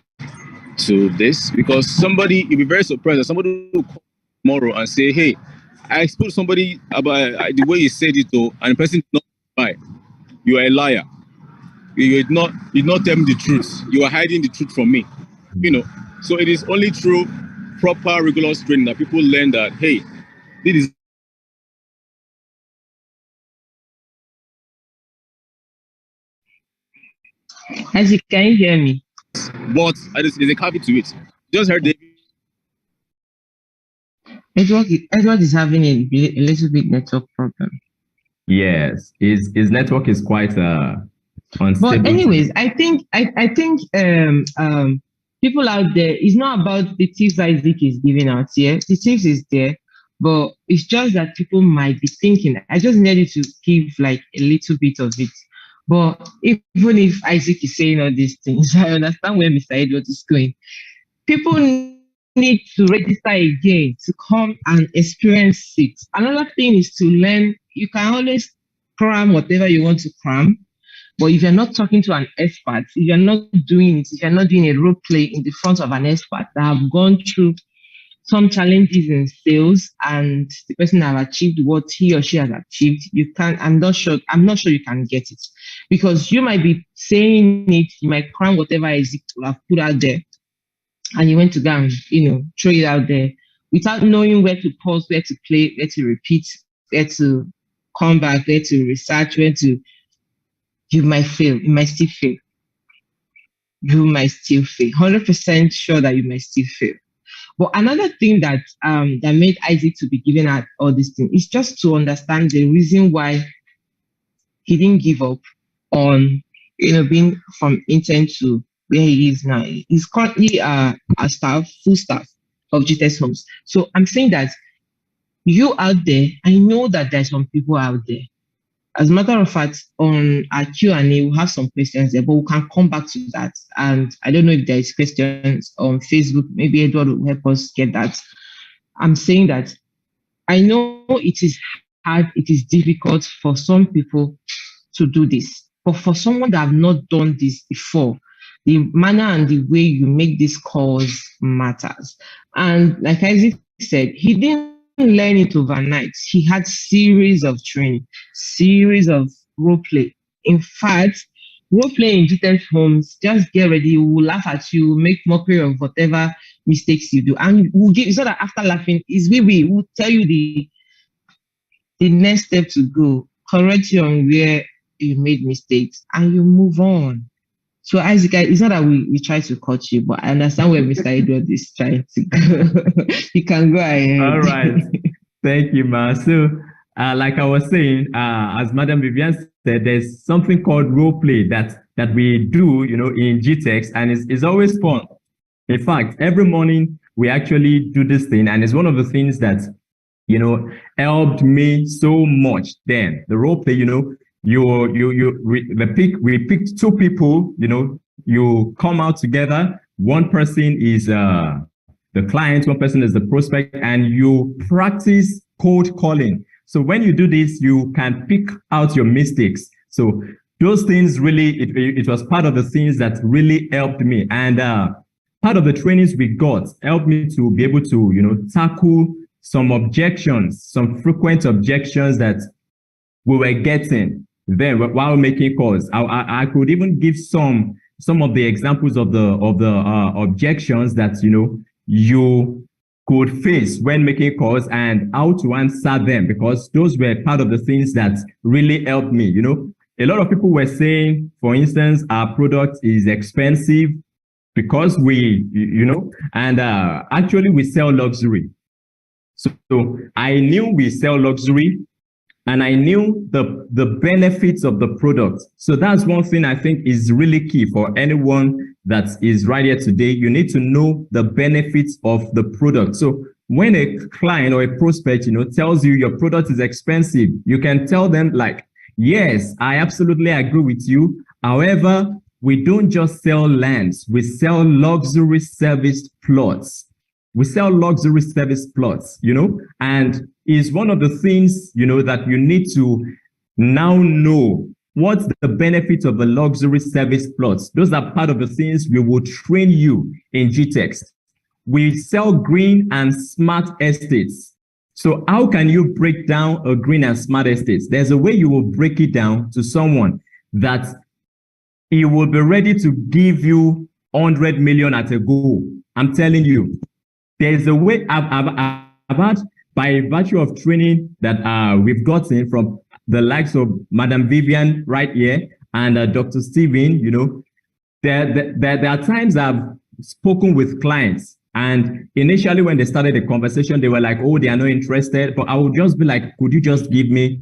to this, because you'll be very surprised that somebody will call tomorrow and say, hey, I exposed somebody about the way you said it, though, and the person did not buy. You are a liar. You did not tell me the truth. You are hiding the truth from me. So it is only through proper rigorous training that people learn that, hey, this is.
Isaac, can you hear me?
But there's a caveat to it. Just heard David.
Edward is having a little bit network problem.
Yes, his network is quite unstable.
But anyways, I think people out there, it's not about the tips Isaac is giving out here. The tips is there, but it's just that people might be thinking. I just needed to give like a little bit of it. But even if Isaac is saying all these things, I understand where Mr. Edward is going. People need to register again to come and experience it. Another thing is to learn. You can always cram whatever you want to cram, but if you're not talking to an expert, if you're not doing it, if you're not doing a role play in the front of an expert that have gone through some challenges in sales and the person have achieved what he or she has achieved, I'm not sure you can get it, because you might be saying it, you might cram whatever Isaac will have put out there, and you went to go and throw it out there without knowing where to pause, where to play, where to repeat, where to come back, where to research, you might fail. You might still fail. You might still fail. 100% sure that you might still fail. But another thing that made Isaac to be giving out all these things is just to understand the reason why he didn't give up on being from intern to where he is now. He's currently a full staff of Gtext Homes. So I'm saying that you out there, I know that there's some people out there. As a matter of fact, on our Q&A, we'll have some questions there, but we can come back to that. And I don't know if there is questions on Facebook. Maybe Edward will help us get that. I'm saying that I know it is hard, it is difficult for some people to do this. But for someone that have not done this before, the manner and the way you make these calls matters. And like Isaac said, he didn't learn it overnight. He had series of training, series of role play. In fact, role play in Gtext Homes, just get ready. We'll laugh at you, make mockery of whatever mistakes you do, and we'll give. It's not that after laughing, we'll tell you the next step to go, correct you on where you made mistakes, and you move on. So Isaac, it's not that we try to cut you, but I understand where Mr. Edward is trying to go. You can go ahead.
All right. Thank you, Ma. So, like I was saying, as Madam Vivian said, there's something called role play that we do, in Gtext, and it's always fun. In fact, every morning we actually do this thing, and it's one of the things that, helped me so much then. The role play, we picked two people, you come out together. One person is the client, one person is the prospect, and you practice cold calling. So when you do this, you can pick out your mistakes. So those things really, it was part of the things that really helped me. And part of the trainings we got helped me to be able to, tackle some objections, some frequent objections that we were getting then while making calls. I could even give some of the examples of the objections that you could face when making calls and how to answer them, because those were part of the things that really helped me. A lot of people were saying, for instance, our product is expensive because and actually we sell luxury. So I knew we sell luxury, and I knew the benefits of the product. So that's one thing I think is really key for anyone that is right here today. You need to know the benefits of the product. So when a client or a prospect, tells you your product is expensive, you can tell them like, yes, I absolutely agree with you. However, we don't just sell lands, we sell luxury service plots. We sell luxury service plots, and is one of the things, that you need to now know. What's the benefit of the luxury service plots? Those are part of the things we will train you in Gtext. We sell green and smart estates. So how can you break down a green and smart estate? There's a way you will break it down to someone that he will be ready to give you 100 million at a go. I'm telling you. There's a way about by virtue of training that we've gotten from the likes of Madam Vivian right here and Dr. Steven, there are times I've spoken with clients, and initially when they started the conversation, they were like, oh, they are not interested. But I would just be like, could you just give me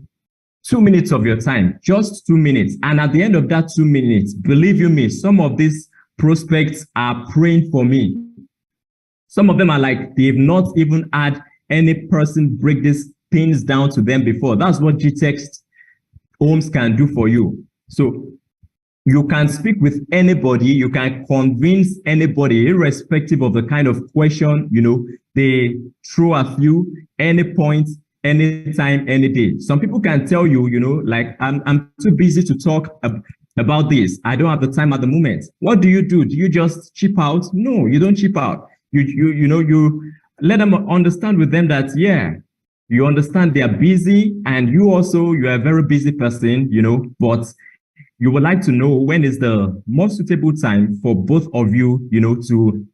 2 minutes of your time? Just 2 minutes. And at the end of that 2 minutes, believe you me, some of these prospects are praying for me. Some of them are like, they've not even had any person break these things down to them before. That's what Gtext Homes can do for you. So you can speak with anybody, you can convince anybody, irrespective of the kind of question, they throw at you, any point, anytime, any day. Some people can tell you, like, I'm too busy to talk about this. I don't have the time at the moment. What do? Do you just chip out? No, you don't chip out. You let them understand with them that, yeah, you understand they are busy, and you are a very busy person, but you would like to know when is the most suitable time for both of you, to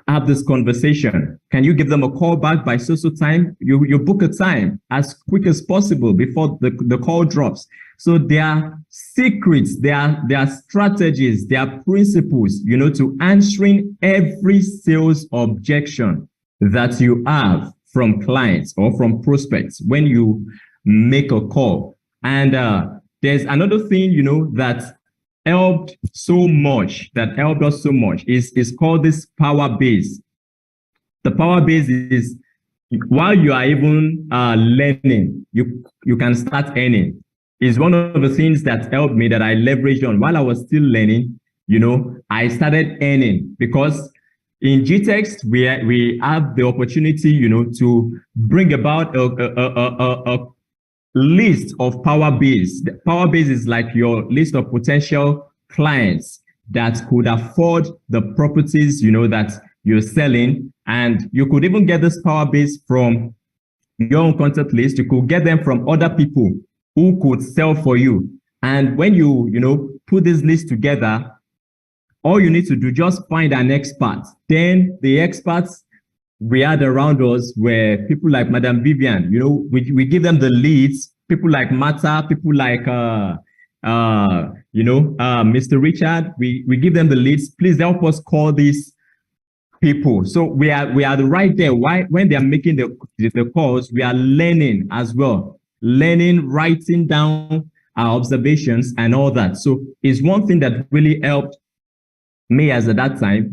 have this conversation. Can you give them a call back by so time? You book a time as quick as possible before the call drops. So there are secrets, there are strategies, there are principles, to answering every sales objection that you have from clients or from prospects when you make a call. And there's another thing, that helped so much, that helped us so much is called this power base. The power base is while you are even learning, you can start earning. Is one of the things that helped me, that I leveraged on while I was still learning. I started earning because in Gtext we have the opportunity, to bring about a list of power base. The power base is like your list of potential clients that could afford the properties, that you're selling. And you could even get this power base from your own contact list. You could get them from other people who could sell for you. And when you, put this list together, all you need to do, just find an expert. Then the experts we had around us were people like Madam Vivian. We give them the leads, people like Mata, people like Mr. Richard. We give them the leads. Please help us call these people. So we are right there. Why? When they are making the calls, we are learning as well. Learning, writing down our observations and all that. So it's one thing that really helped me as at that time,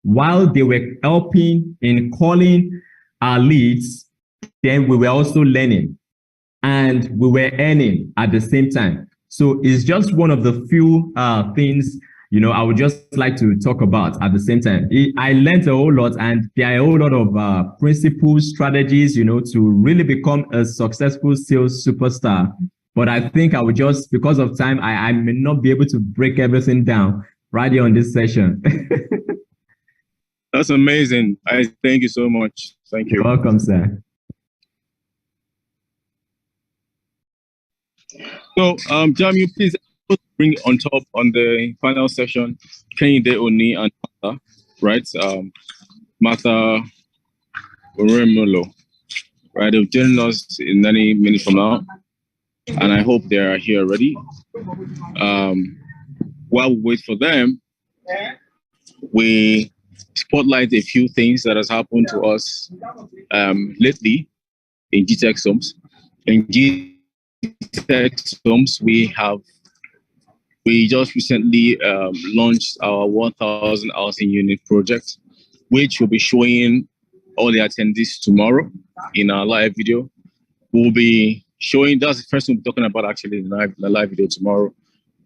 while they were helping in calling our leads, then we were also learning and we were earning at the same time. So it's just one of the few things, I would just like to talk about at the same time. I learned a whole lot, and there are a whole lot of principles, strategies, to really become a successful sales superstar. But I think I would just, because of time, I may not be able to break everything down right here on this session.
That's amazing. I thank you so much. Thank you.
You're welcome, sir.
So, Jamie, please bring on top on the final session, Kehinde Oni and Martha, right? Martha Oremolo, right? They'll join us in any minute from now, and I hope they are here already. While we wait for them, we spotlight a few things that has happened to us lately in Gtext Homes. In Gtext Homes, we just recently launched our 1,000 housing unit project, which will be showing all the attendees tomorrow in our live video. We'll be showing, that's the first one we're talking about actually in the live video tomorrow,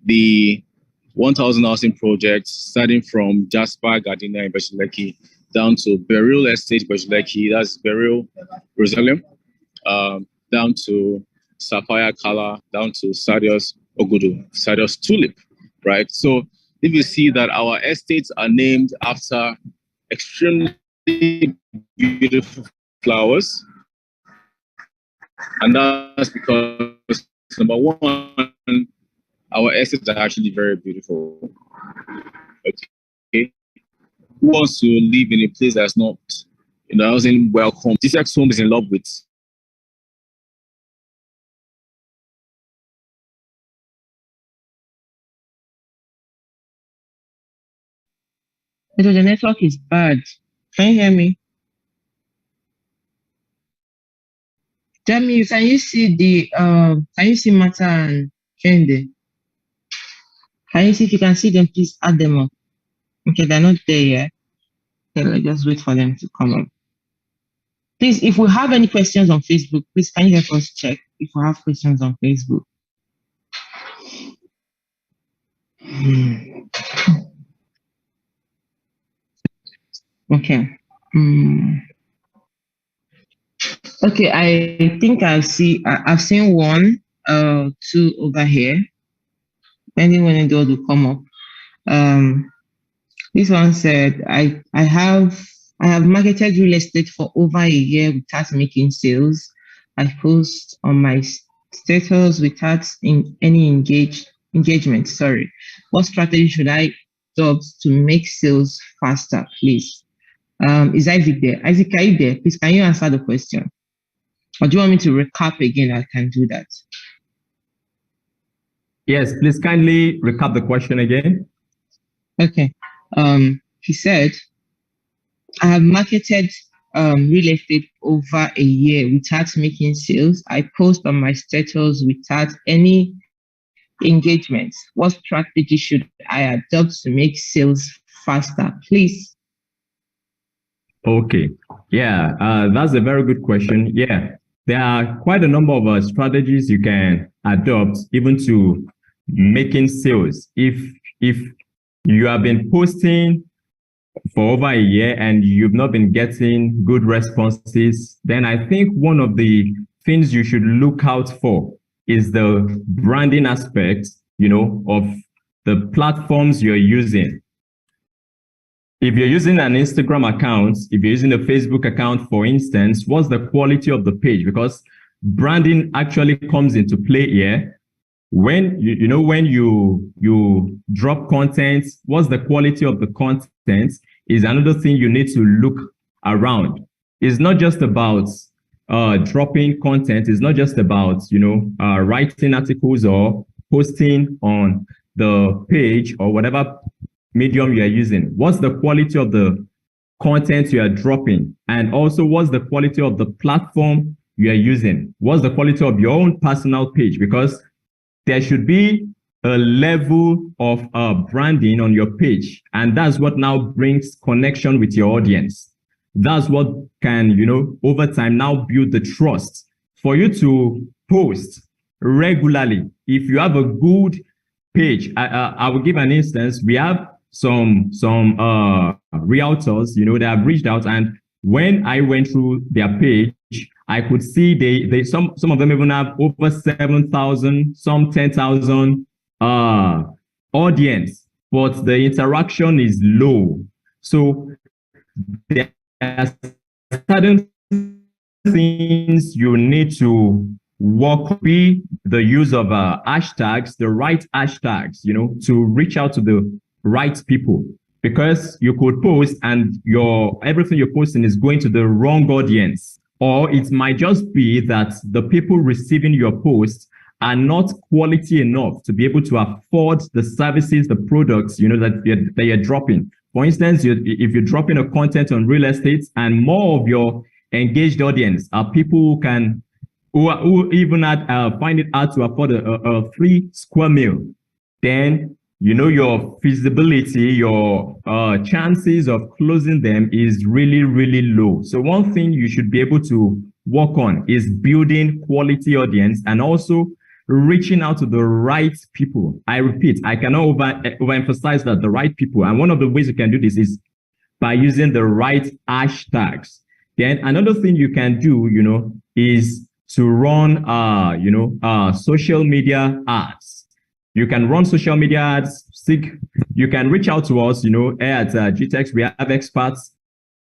the 1,000 housing project, starting from Jasper Gardenia in Beshileki down to Beryl Estate Beshileki, that's Beryl Rosalem, down to Sapphire Kala, down to Sadios Ogudu, Sadios Tulip, right? So if you see that our estates are named after extremely beautiful flowers, and that's because, number one, our estates are actually very beautiful. Okay, who wants to live in a place that's not, isn't welcome? Gtext Home is in love with.
The network is bad. Can you hear me? Jamie, can you see Mata and Kehinde? Can you see if you can see them? Please add them up. Okay, they're not there yet. Okay, let's just wait for them to come up. Please, if we have any questions on Facebook, please can you help us check if we have questions on Facebook? Okay. Okay, I think I've seen one, two over here. Anyone in the world will come up. This one said, I have marketed real estate for over a year without making sales. I post on my status without any engagement. Sorry. What strategy should I adopt to make sales faster, please? Is Isaac there? Isaac, are you there? Please, can you answer the question? Or do you want me to recap again? I can do that.
Yes, please kindly recap the question again.
Okay. He said, I have marketed real estate over a year without making sales. I post on my status without any engagements. What strategy should I adopt to make sales faster, please?
Okay. Yeah, that's a very good question. Yeah, there are quite a number of strategies you can adopt even to making sales. If you have been posting for over a year and you've not been getting good responses, then I think one of the things you should look out for is the branding aspect, of the platforms you're using. If you're using an Instagram account, if you're using a Facebook account, for instance, what's the quality of the page? Because branding actually comes into play here. When when you drop content, what's the quality of the content is another thing you need to look around. It's not just about dropping content. It's not just about writing articles or posting on the page or whatever medium you are using. What's the quality of the content you are dropping? And also, what's the quality of the platform you are using? What's the quality of your own personal page? Because there should be a level of branding on your page. And that's what now brings connection with your audience. That's what can, over time now build the trust for you to post regularly if you have a good page, I will give an instance. We have some realtors, that have reached out, and when I went through their page, I could see some of them even have over 7,000, some 10,000 audience, but the interaction is low. So there are certain things you need to work with, the use of hashtags, the right hashtags, to reach out to the right people, because you could post and everything you're posting is going to the wrong audience, or it might just be that the people receiving your post are not quality enough to be able to afford the services, the products, that you're dropping. For instance, if you're dropping a content on real estate and more of your engaged audience are people who even find it hard to afford a free square meal, then your feasibility, your chances of closing them is really, really low. So one thing you should be able to work on is building quality audience and also reaching out to the right people. I repeat, I cannot overemphasize that, the right people. And one of the ways you can do this is by using the right hashtags. Then another thing you can do, is to run, social media ads. You can run social media ads. You can reach out to us, here at Gtext. We have experts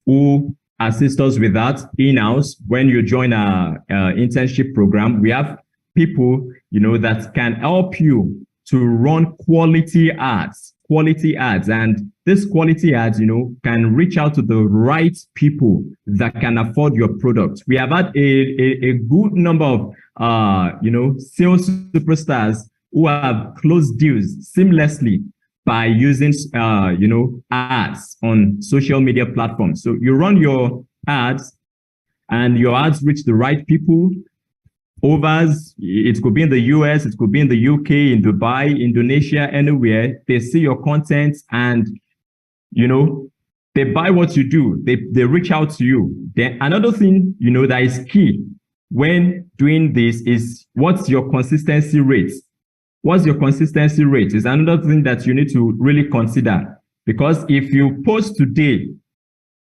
who assist us with that in-house. When you join our internship program, we have people, that can help you to run quality ads. And this quality ads, can reach out to the right people that can afford your product. We have had a good number of, sales superstars who have closed deals seamlessly by using, ads on social media platforms. So you run your ads and your ads reach the right people. It could be in the US, it could be in the UK, in Dubai, Indonesia, anywhere. They see your content and, they buy what you do. They reach out to you. Then another thing, that is key when doing this is, what's your consistency rate? What's your consistency rate is another thing that you need to really consider. Because if you post today,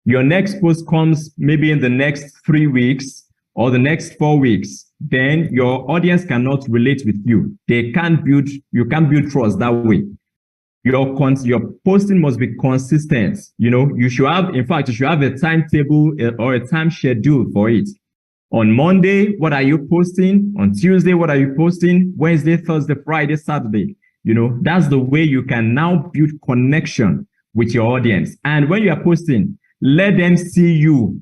your next post comes maybe in the next 3 weeks or the next 4 weeks, then your audience cannot relate with you. You can't build trust that way. Your posting must be consistent. You should have a timetable or a time schedule for it. On Monday, what are you posting? On Tuesday, what are you posting? Wednesday, Thursday, Friday, Saturday. That's the way you can now build connection with your audience. And when you are posting, let them see you.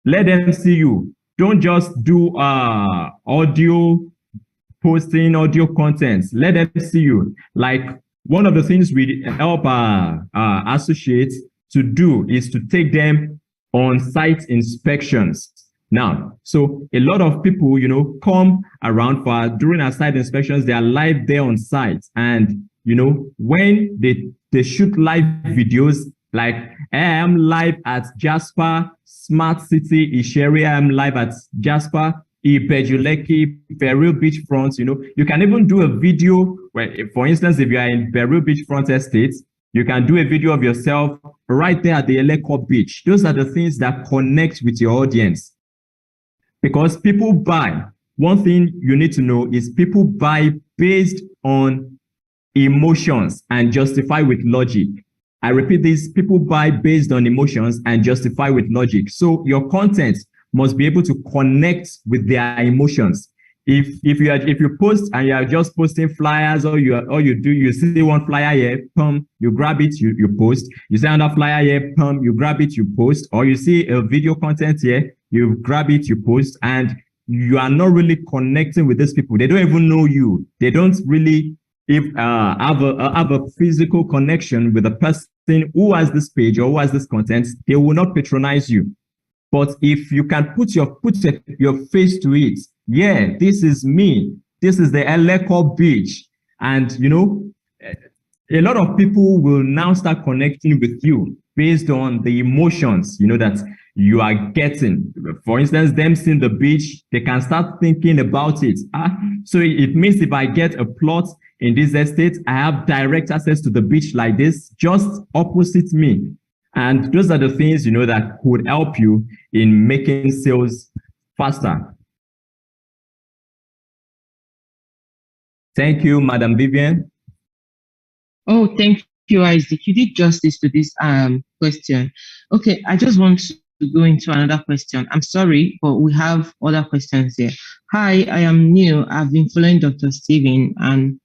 Let them see you. Don't just do audio posting, audio contents. Let them see you. Like, one of the things we help associates to do is to take them on site inspections. Now, so a lot of people, come around during our site inspections, they are live there on site. And, when they shoot live videos, like, I am live at Jasper, Smart City, Isheria, I'm live at Jasper, Ibejuleki, Beryl Beachfront, you can even do a video where, for instance, if you are in Beryl Beachfront Estate, you can do a video of yourself right there at the Eleko Beach. Those are the things that connect with your audience. Because people buy. One thing you need to know is people buy based on emotions and justify with logic. I repeat this, people buy based on emotions and justify with logic. So your content must be able to connect with their emotions. If you post and you are just posting flyers, or you see one flyer here, you grab it, you post. You see another flyer here, you grab it, you post. Or you see a video content here, you grab it, you post, and you are not really connecting with these people. They don't even know you. They don't really have a physical connection with the person who has this page or who has this content. They will not patronize you. But if you can put your face to it, yeah, this is me. This is the Eleko Beach. And, a lot of people will now start connecting with you. based on the emotions, that you are getting. For instance, them seeing the beach, they can start thinking about it. So it means if I get a plot in this estate, I have direct access to the beach like this, just opposite me. And those are the things, that could help you in making sales faster. Thank you, Madam Vivian.
Oh, thank you, Isaac. You did justice to this question. Okay, I just want to go into another question. I'm sorry, but we have other questions here. Hi, I am new. I've been following Dr. Steven, and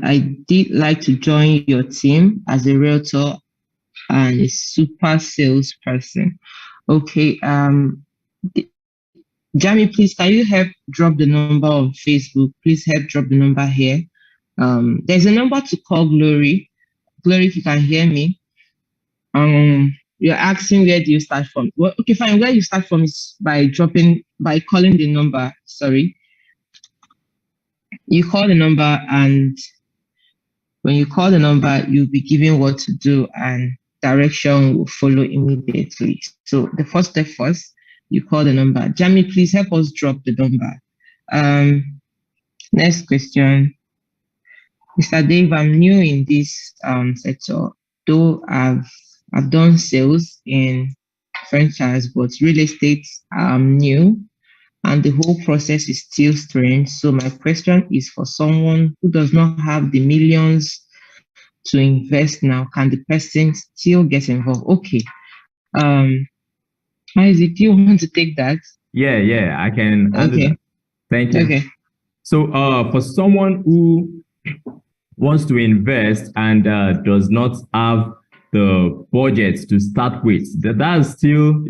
I did like to join your team as a realtor and a super salesperson. Okay, Jamie, please, can you help drop the number on Facebook? Please help drop the number here. There's a number to call Glory. Glory, if you can hear me. You're asking where do you start from? Well, okay, fine. Where you start from is by calling the number. Sorry. You call the number, and when you call the number, you'll be given what to do, and direction will follow immediately. So the first step first, you call the number. Jamie, please help us drop the number. Next question. Mr. Dave, I'm new in this sector, though I've done sales in franchise, but real estate I'm new and the whole process is still strange. So my question is for someone who does not have the millions to invest now, can the person still get involved? Okay. Isaac, do you want to take that?
Yeah, I can answer that. Thank you.
Okay.
So for someone who wants to invest and does not have the budget to start with, that's still,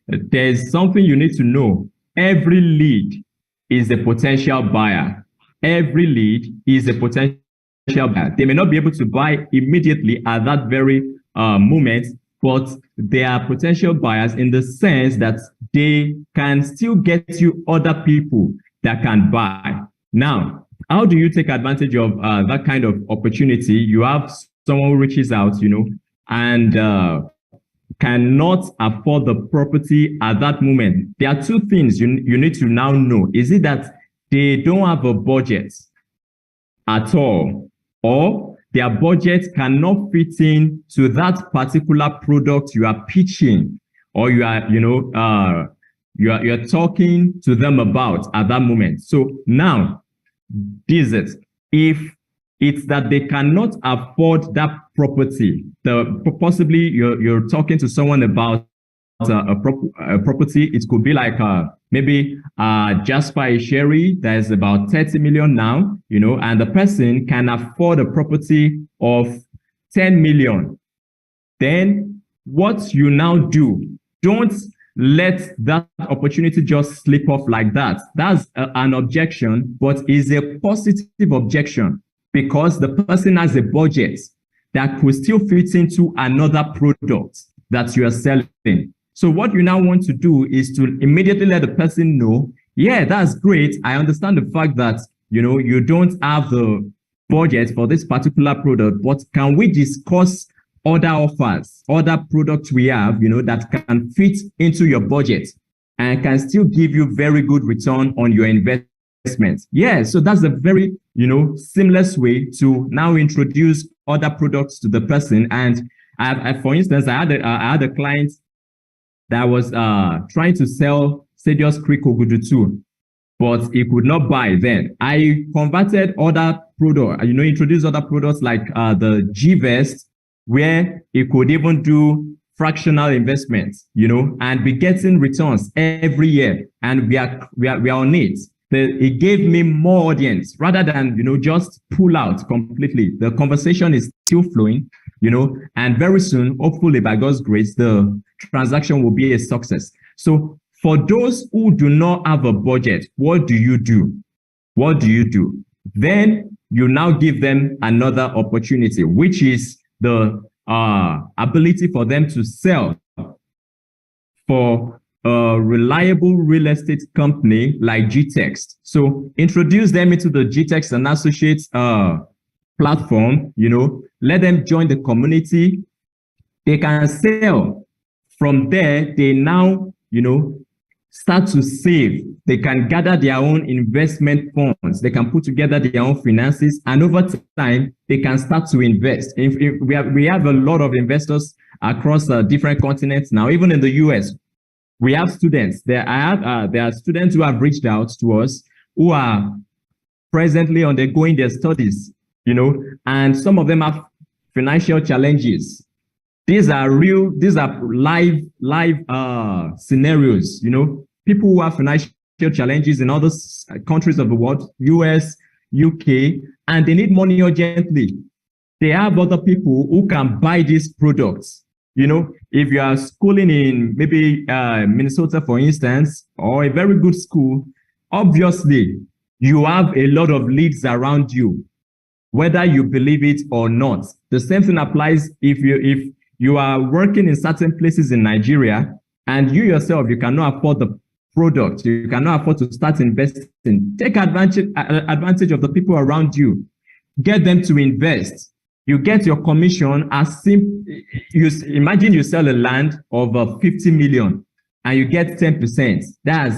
there's something you need to know. Every lead is a potential buyer. Every lead is a potential buyer. They may not be able to buy immediately at that very moment, but they are potential buyers in the sense that they can still get you other people that can buy. Now, how do you take advantage of that kind of opportunity? You have someone who reaches out, and cannot afford the property at that moment. There are two things you need to now know. Is it that they don't have a budget at all, or their budget cannot fit in to that particular product you are pitching, or you are, you're talking to them about at that moment? So now, this is it. If it's that they cannot afford that property, possibly you're talking to someone about a property. It could be like maybe Jasper Sherry that is about 30 million now, and the person can afford a property of 10 million. Then what you now do, don't let that opportunity just slip off like that. That's an objection, but is a positive objection, because the person has a budget that could still fit into another product that you are selling. So what you now want to do is to immediately let the person know, yeah, that's great. I understand the fact that, you don't have the budget for this particular product, but can we discuss other offers, other products we have, that can fit into your budget and can still give you very good return on your investment? Yeah, so that's a very, seamless way to now introduce other products to the person. And for instance, I had a client that was trying to sell Sadius Creek Ogudu too, but he could not buy then. I converted other products, introduced other products like the Gvest, where he could even do fractional investments, and be getting returns every year. And we are on it. It gave me more audience rather than, just pull out completely. The conversation is still flowing, and very soon, hopefully by God's grace, the transaction will be a success. So for those who do not have a budget, what do you do? What do you do? Then you now give them another opportunity, which is the ability for them to sell for a reliable real estate company like Gtext. So introduce them into the Gtext and Associates platform, let them join the community, They can sell. From there, they now, start to save. They can gather their own investment funds. They can put together their own finances, and over time, they can start to invest. If we have a lot of investors across different continents now, even in the US. We have students. There are students who have reached out to us who are presently undergoing their studies, and some of them have financial challenges. These are live scenarios, people who have financial challenges in other countries of the world, US, UK, and they need money urgently. They have other people who can buy these products. If you are schooling in maybe Minnesota, for instance, or a very good school, obviously you have a lot of leads around you, whether you believe it or not. The same thing applies if you are working in certain places in Nigeria and you yourself, you cannot afford the product, you cannot afford to start investing. Take advantage of the people around you. Get them to invest. You get your commission as simple. Imagine you sell a land of 50 million and you get 10%. That's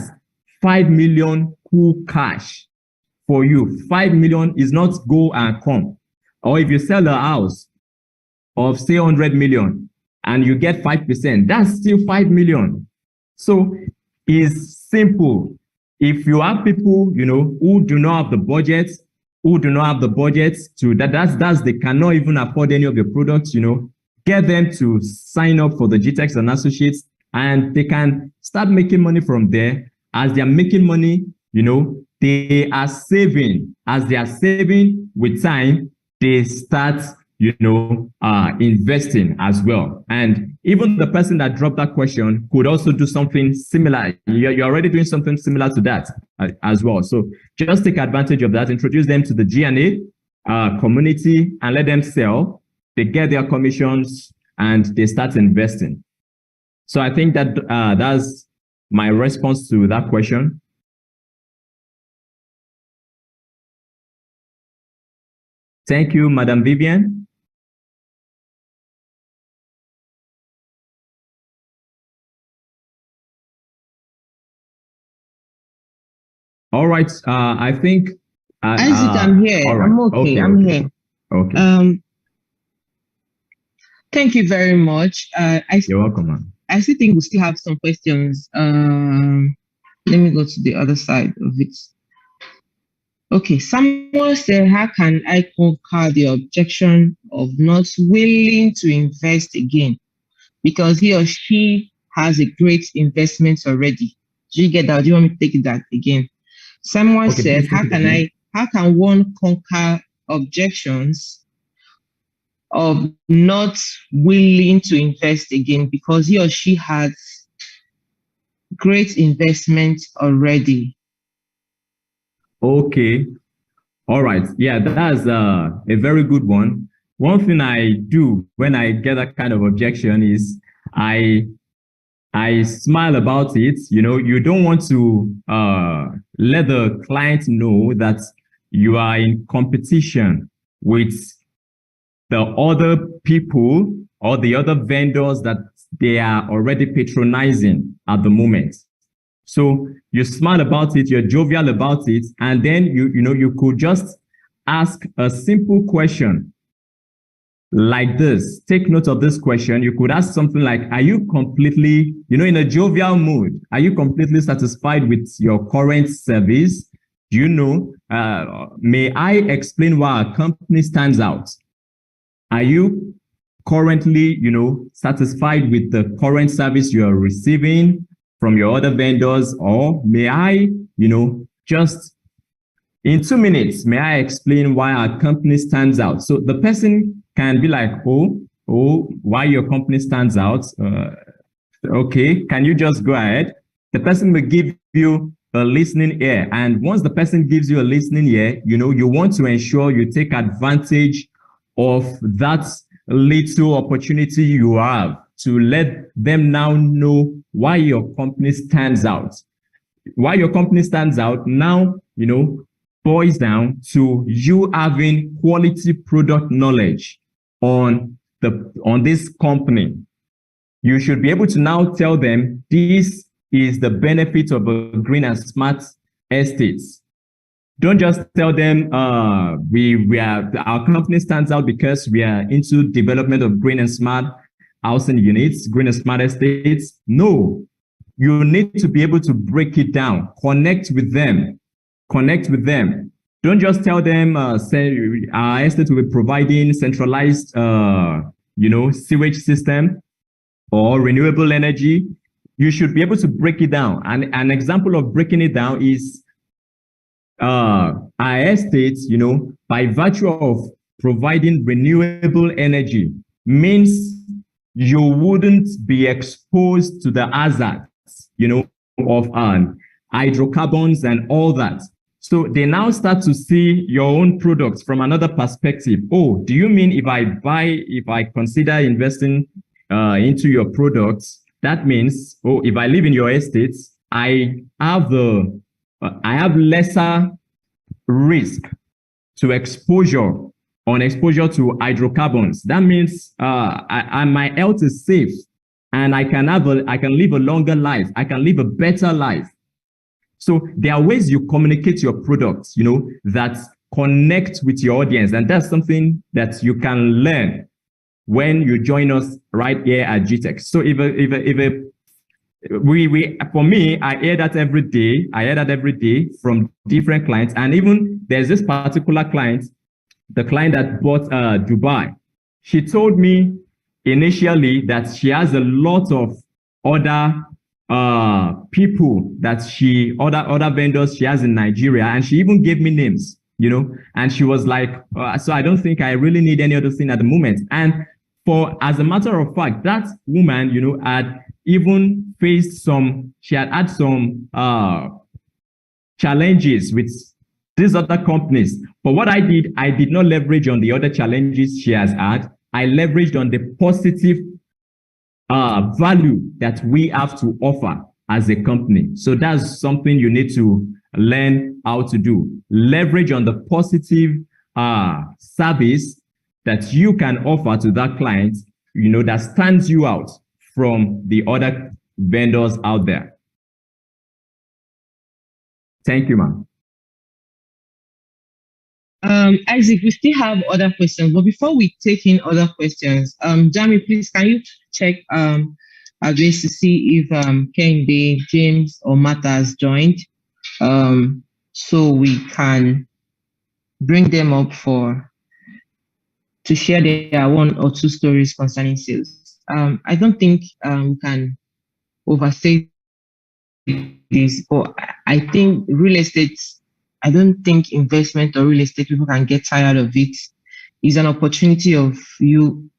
5 million cool cash for you. 5 million is not go and come. Or if you sell a house of say 100 million and you get 5%, that's still 5 million. So it's simple. If you have people, who do not have the budget, to that's they cannot even afford any of your products, get them to sign up for the Gtext and Associates, and they can start making money from there. As they're making money, they are saving. As they are saving with time, they start, investing as well. And even the person that dropped that question could also do something similar. You're already doing something similar to that as well. So just take advantage of that, introduce them to the G&A community and let them sell. They get their commissions and they start investing. So I think that that's my response to that question. Thank you, Madam Vivian. All right. I think
Isaac, I'm here. Right. I'm okay. I'm here.
Okay.
Thank you very much.
You're welcome, man.
I still think we still have some questions. Let me go to the other side of it. Okay, someone said, how can I conquer the objection of not willing to invest again? Because he or she has a great investment already. Do you get that? Do you want me to take that again? Someone said, how can one conquer objections of not willing to invest again because he or she has great investment already?
Okay. All right. Yeah, that's a very good one. One thing I do when I get that kind of objection is I smile about it. You don't want to let the client know that you are in competition with the other people or the other vendors that they are already patronizing at the moment. So you smile about it, you're jovial about it, and then you could just ask a simple question like this. Take note of this question. You could ask something like, are you completely, in a jovial mood, are you completely satisfied with your current service? May I explain why our company stands out? Are you currently, satisfied with the current service you're receiving from your other vendors? Or may I, just in 2 minutes, may I explain why our company stands out? So the person can be like, oh, why your company stands out? Okay, can you just go ahead? The person will give you a listening ear. And once the person gives you a listening ear, you want to ensure you take advantage of that little opportunity you have to let them now know why your company stands out. Why your company stands out now, boils down to you having quality product knowledge on on this company, you should be able to now tell them this is the benefit of a green and smart estates. Don't just tell them our company stands out because we are into development of green and smart housing units, green and smart estates. No, you need to be able to break it down, connect with them. Don't just tell them, say our estate will be providing centralized, sewage system or renewable energy. You should be able to break it down. And an example of breaking it down is our estates, by virtue of providing renewable energy means you wouldn't be exposed to the hazards, of hydrocarbons and all that. So they now start to see your own products from another perspective. Oh, do you mean if I consider investing into your products, that means, if I live in your estates, I have lesser risk to exposure to hydrocarbons. That means my health is safe, and I can live a longer life. I can live a better life. So there are ways you communicate your products, that connect with your audience, and that's something that you can learn when you join us right here at Gtext. So for me, I hear that every day from different clients, and even there's this particular client, the client that bought Dubai. She told me initially that she has a lot of other people that other vendors she has in Nigeria, and she even gave me names, and she was like, so I don't think I really need any other thing at the moment. And as a matter of fact, that woman, had even faced she had some challenges with these other companies. But what I did not leverage on the other challenges she has had. I leveraged on the positive value that we have to offer as a company. So that's something you need to learn how to do. Leverage on the positive service that you can offer to that client, that stands you out from the other vendors out there. Thank you, ma'am.
Isaac, we still have other questions, but before we take in other questions, Jamie, please, can you check to see if Kende, James, or Martha has joined, so we can bring them up to share their one or two stories concerning sales. I don't think we can overstate this, but I think real estate, I don't think investment or real estate people can get tired of it. It's an opportunity of you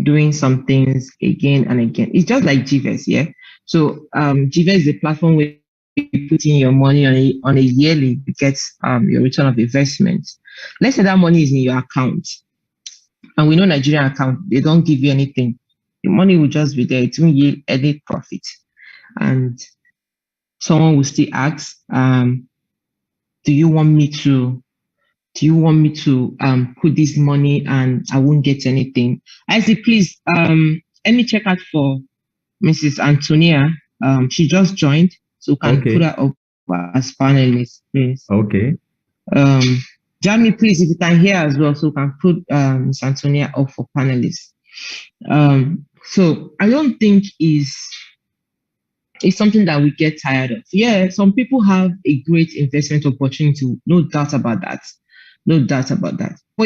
doing some things again and again. It's just like Gtext, yeah? So Gtext is a platform where you put in your money on a yearly to get your return of investment. Let's say that money is in your account. And we know Nigerian account, they don't give you anything. The money will just be there. It won't yield any profit. And someone will still ask, do you want me to put this money and I won't get anything? I say, please, let me check out for Mrs. Antonia. She just joined, so can put her up as panelist, please.
Okay.
Jamie, please, if you can hear as well, so we can put Ms. Antonia up for panelists. So I don't think it's something that we get tired of. Yeah, some people have a great investment opportunity, no doubt about that. But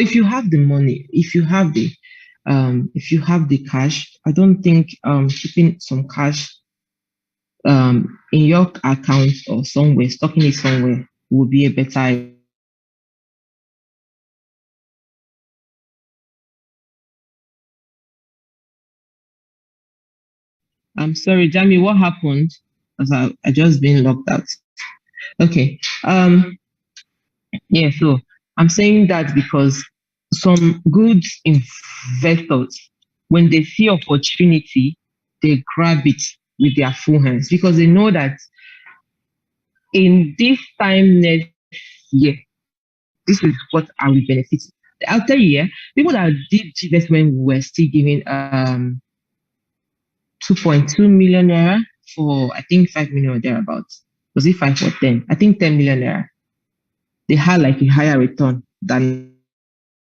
if you have the money, if you have the cash, I don't think keeping some cash in your account or somewhere, stocking it somewhere, would be a better idea. I'm sorry, Jamie, what happened? Because I just been locked out. Okay. Yeah, so I'm saying that because some good investors, when they see opportunity, they grab it with their full hands because they know that in this time next year, this is what I will benefit. I'll tell you, yeah, people that did investment were still giving 2.2 million naira for I think 5 million or thereabouts. Was it 5 or 10? I think 10 million naira. They had like a higher return than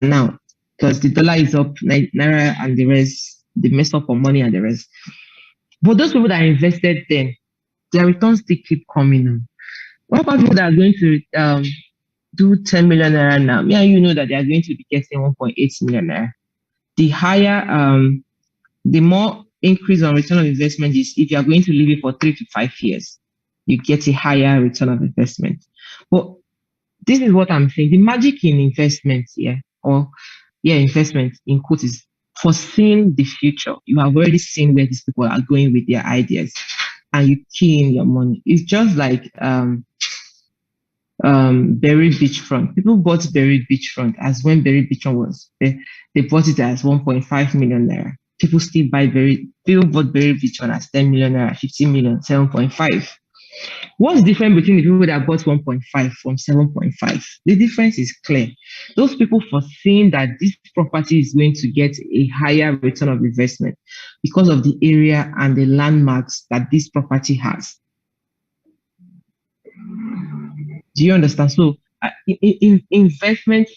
now because the dollar is up, naira and the rest, they mess up on money and the rest. But those people that invested then, their returns still keep coming in. What about people that are going to do 10 million naira now? Me and you know that they are going to be getting 1.8 million naira. The higher, the more increase on return of investment is if you are going to leave it for 3 to 5 years, you get a higher return of investment. But this is what I'm saying. The magic in investment, investment in quotes is foreseeing the future. You have already seen where these people are going with their ideas, and you key in your money. It's just like Berry Beachfront. People bought Berry Beachfront as when Berry Beachfront was they bought it as 1.5 million naira. People still buy people bought Berry Beachfront as 10 million naira, 15 million, 7.5. What's the difference between the people that bought 1.5 from 7.5? The difference is clear. Those people foreseeing that this property is going to get a higher return of investment because of the area and the landmarks that this property has. Do you understand? So investment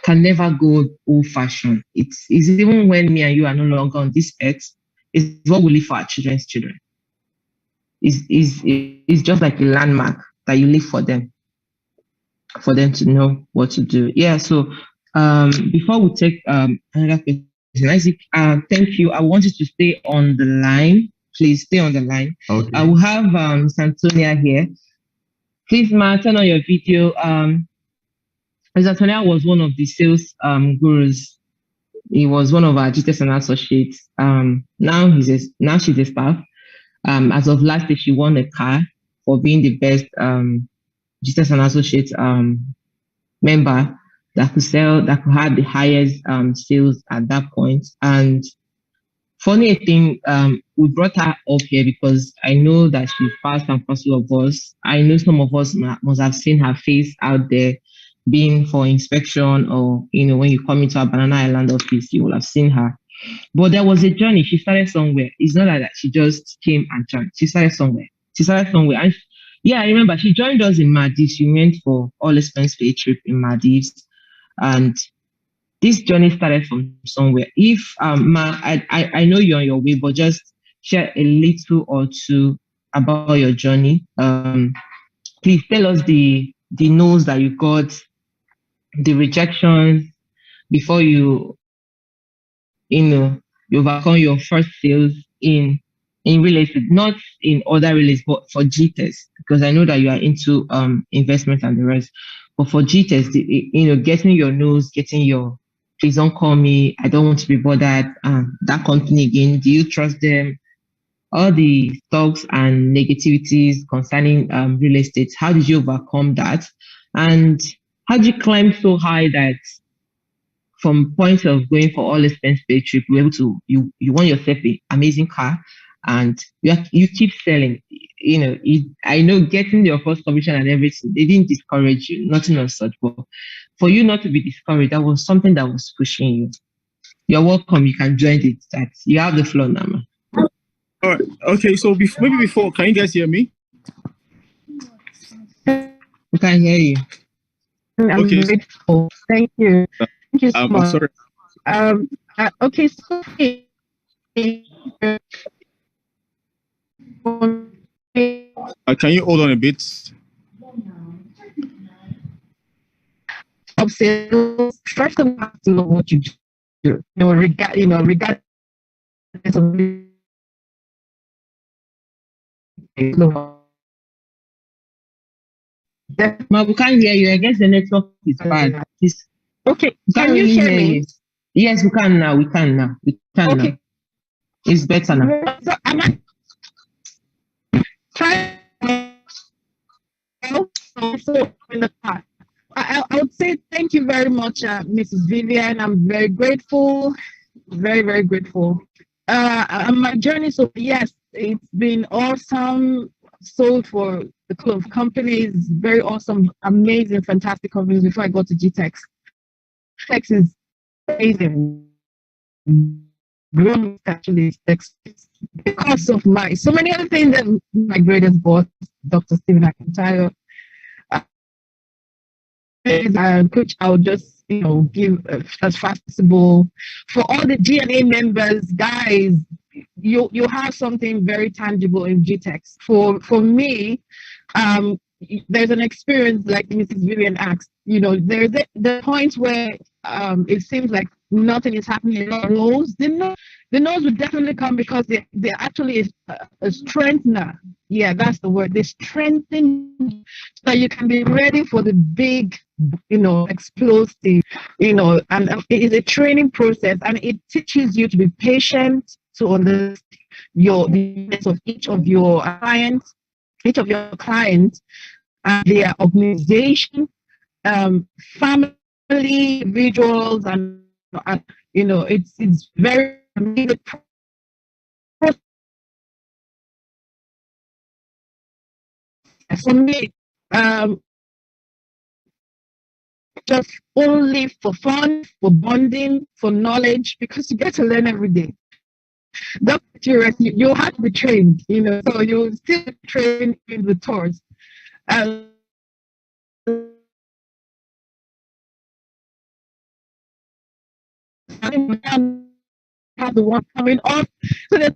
can never go old-fashioned. It's even when me and you are no longer on this earth, it's what we leave for our children's children. Is just like a landmark that you leave for them to know what to do. Yeah. So before we take another question, Isaac, thank you. I want you to stay on the line. Please stay on the line.
Okay.
I will have Santonia here. Please, ma, turn on your video. Santonia was one of the sales gurus. He was one of our Gtext and associates. Now she's a staff. As of last year, she won a car for being the best Gtext and Associates member that could have the highest sales at that point. And funny thing, we brought her up here because I know that she's part and parcel of us. I know some of us must have seen her face out there being for inspection, or when you come into our Banana Island office, you will have seen her. But there was a journey. She started somewhere. It's not like that she just came and joined. She started somewhere. And I remember she joined us in Maldives. She went for all expense paid trip in Maldives. And this journey started from somewhere. If I know you're on your way, but just share a little or two about your journey. Please tell us the no's that you got, the rejections before you overcome your first sales in real estate, not in other real estate, but for Gtext, because I know that you are into investment and the rest. But for Gtext, getting your no's, getting your please don't call me, I don't want to be bothered, that company again, do you trust them? All the talks and negativities concerning real estate, how did you overcome that? And how did you climb so high that from point of going for all expense paid trip, you were able to you won yourself an amazing car, and you keep selling. I know getting your first commission and everything, they didn't discourage you, nothing of such. But for you not to be discouraged, that was something that was pushing you. You're welcome. You can join it. That you have the floor now, man.
All right. Okay. So maybe before, can you guys hear me?
We can hear you.
I'm grateful. Thank you. Thank you so much.
I'm sorry.
Okay, so
can you hold on a bit?
Of sales, first of all, you have to know what you do. Regardless of
Ma, we can't hear you. I guess the network is bad.
Okay, can you hear me?
You. Yes, we can now. We can now.
Okay.
Now. It's better now.
So I'm trying so in the car. I would say thank you very much, Mrs. Vivian. I'm very grateful, very, very grateful. My journey, so yes, it's been awesome. Sold for the club companies, very awesome, amazing, fantastic companies before I got to Gtext. Text is amazing. Grown actually text because of my so many other things that my greatest boss, Dr. Stephen Akintayo, coach, I'll just give as fast as possible for all the GNA members, guys. You have something very tangible in Gtext. For me, there's an experience like Mrs. Vivian asked. There's the point where it seems like nothing is happening. The no's will definitely come because they're actually a strengthener. Yeah, that's the word. They strengthen so that you can be ready for the big, explosive, and it is a training process, and it teaches you to be patient, to understand the needs of each of your clients, and their organization, family, individuals, and it's very for me, just only for fun, for bonding, for knowledge, because you get to learn every day. That's curious. You have to be trained, so you still train in the tours. Have the one coming off. So there's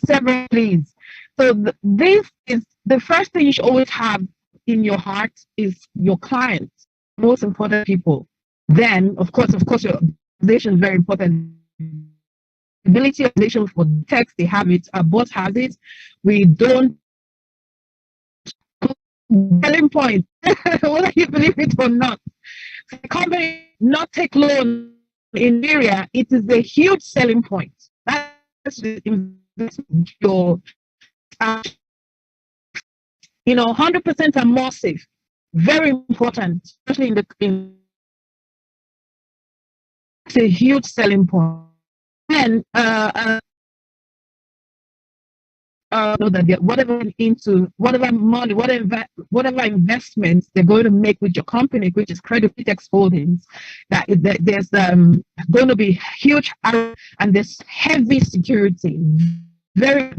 several please. So this is the first thing you should always have in your heart is your clients, most important people. Then, of course, your organization is very important. Ability of organization for text, they have it. Our boss has it. We don't. Selling point, whether you believe it or not. The company not take loan in area, it is a huge selling point. That's your 100% are more safe. Very important, especially it's a huge selling point. And know that whatever money, whatever investments they're going to make with your company, which is Credit Text Holdings, that there's going to be huge and there's heavy security. Very.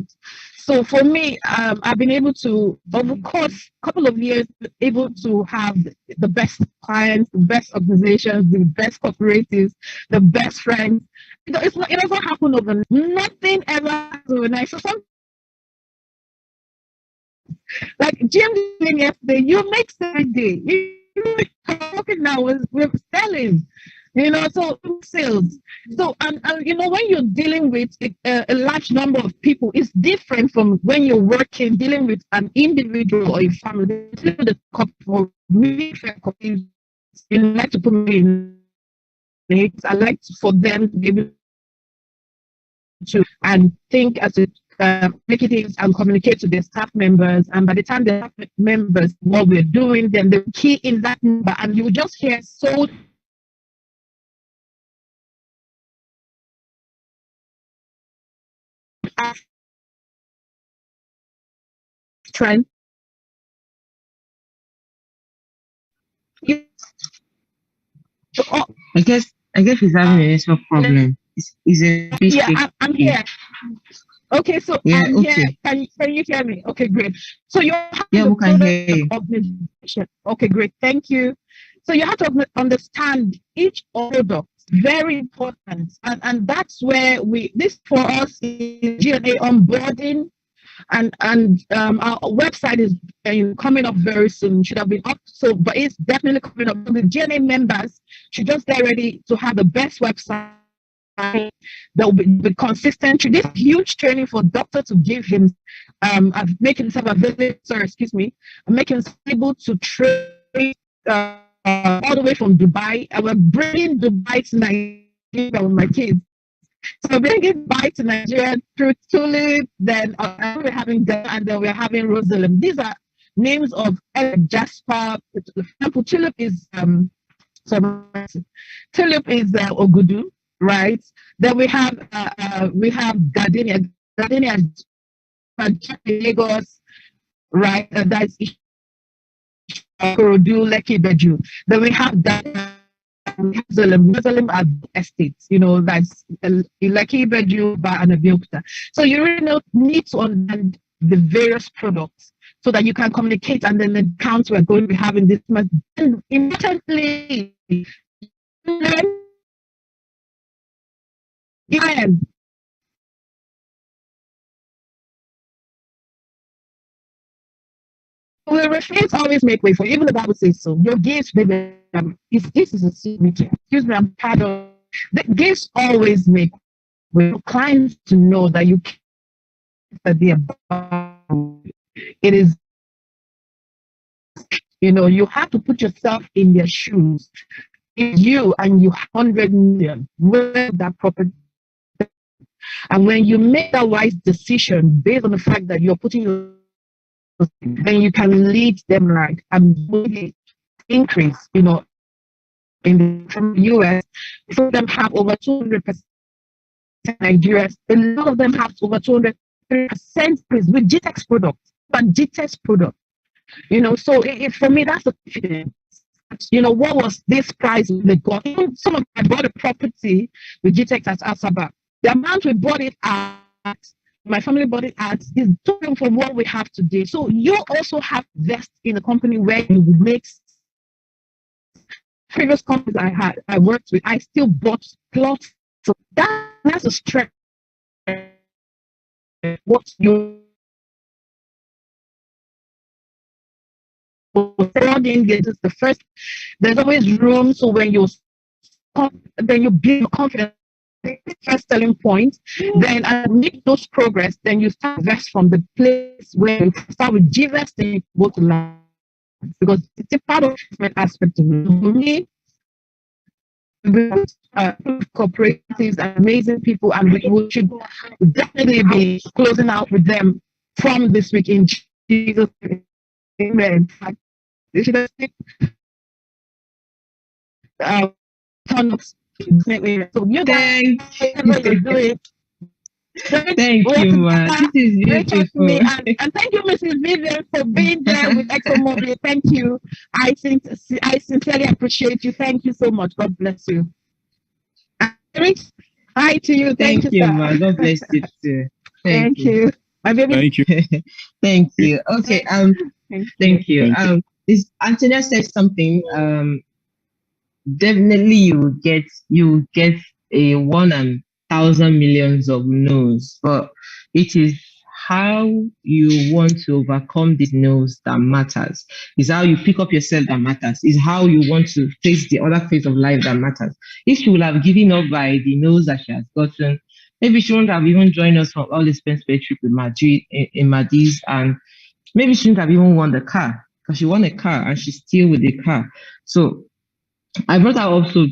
So for me, I've been able to, over the course couple of years, able to have the best clients, the best organizations, the best cooperatives, the best friends. It doesn't happen overnight. Nothing ever happens overnight. So like Jim yesterday, you make Saturday. You talking now we're selling, so sales. So and when you're dealing with a large number of people, it's different from when you're dealing with an individual or a family. The couple, really fair companies, like to put me in it. I like for them to be able to and think as a executives and communicate to their staff members, and by the time the staff members what we're doing, then the key in that number, and you just hear so strength.
I guess he's having a network problem. Is a
I'm here. Okay, so
yeah,
I'm
okay.
here. Can you hear me? Okay, great. So you have
we can hear you.
Organization. Okay, great. Thank you. So you have to understand each product. Very important, and that's where this for us is GNA onboarding, and our website is coming up very soon. Should have been up, but it's definitely coming up. The GNA members should just get ready to have the best website that will be consistent. This huge training for doctor to give him, make himself available. Sorry, excuse me, make him able to trade all the way from Dubai. I was bringing Dubai to Nigeria with my kids. So bringing Dubai to Nigeria through Tulip, then we're having Ghana, and then we're having Rosalim. These are names of Jasper. For example, Tulip is Ogudu, right? Then we have Gardenia. Gardenia is Lagos, right? That's Korodu, Lekki, Beju. Then we have that Muslim estates, that's Lekki, Bejuba, and Abeokuta. So you really need to understand the various products so that you can communicate, and then the accounts we're going to be having this month. And importantly, we refuse always make way for, even the Bible says so. Your gifts, baby, if this is a secret, excuse me, I'm part of the gifts always make way for clients to know that you can't, that they are, it is, you have to put yourself in their shoes. If you and you 100 million with that property, and when you make that wise decision based on the fact that you're putting your, then you can lead them right and really increase, in from the US. Some of them have over 200%. Nigeria, a lot of them have over 200% with Gtext products, but Gtext product. So for me, that's the confidence. What was this price they got? Even some of them bought a property with Gtext at Asaba. The amount we bought it at, my family bought it at, is different from what we have today. So you also have invest in a company where you make. Previous companies I worked with, I still bought plots. So that's a strength. What you is the first. There's always room. So when you build confidence, first selling point, then make those progress. Then you start invest from the place where you start with Jesus, then you go to land, because it's a part of the aspect of it. For me, cooperatives are amazing people, and we should definitely be closing out with them from this week in Jesus' name. Amen. They should so you guys,
Thank you, man. This is beautiful.
And thank you, Mrs. Vivian, for being there with ExxonMobil. Thank you. I sincerely appreciate you. Thank you so much. God bless you. Hi to you.
Thank you, man. God bless you too.
Thank you. My baby.
Thank you.
Thank you. Okay. Thank you. Antonia said something. Definitely you get a 1,000 millions of no's, but it is how you want to overcome these no's that matters. It's how you pick up yourself that matters. It's how you want to face the other phase of life that matters. If she would have given up by the no's that she has gotten, maybe she wouldn't have even joined us for all this trip in Madrid, in Madis, and maybe she wouldn't have even won the car, because she won a car and she's still with the car. So I brought her up so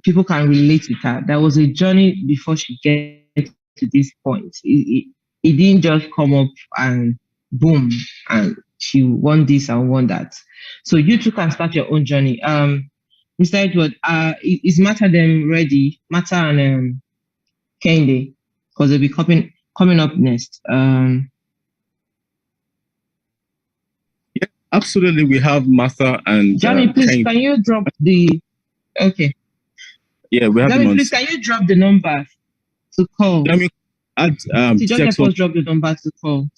people can relate with her. There was a journey before she gets to this point. It didn't just come up and boom, and she won this and won that. So you too can start your own journey. Mr. Edward, is Mata them ready? Mata and Kende, because they'll be coming up next.
Yeah, absolutely. We have Martha and
Johnny, please, can you drop the? Okay.
Yeah, we have.
Johnny, please, can you drop the number to call?
Johnny, add
just drop the number to call.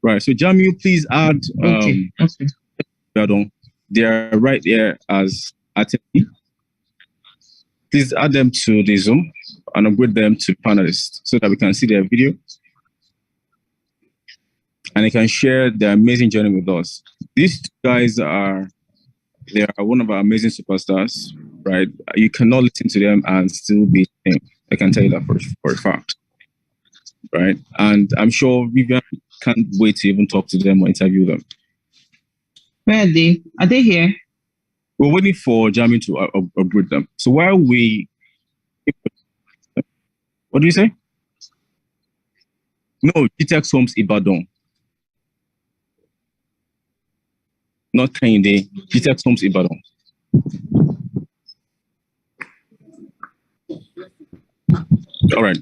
Right. So, Jamie, please add.
Okay.
They are right there as attendee. Please add them to the Zoom and upgrade them to panelists so that we can see their video and they can share their amazing journey with us. These guys are one of our amazing superstars, right? You cannot listen to them and still be same. I can tell you that for a fact, right? And I'm sure Vivian can't wait to even talk to them or interview them.
Where are they? Are they here?
We're waiting for Jamie to upgrade them. So while we... What do you say? No, Gtext Homes Ibadan. Not Kende, Gtext Homes Ibadan. All right.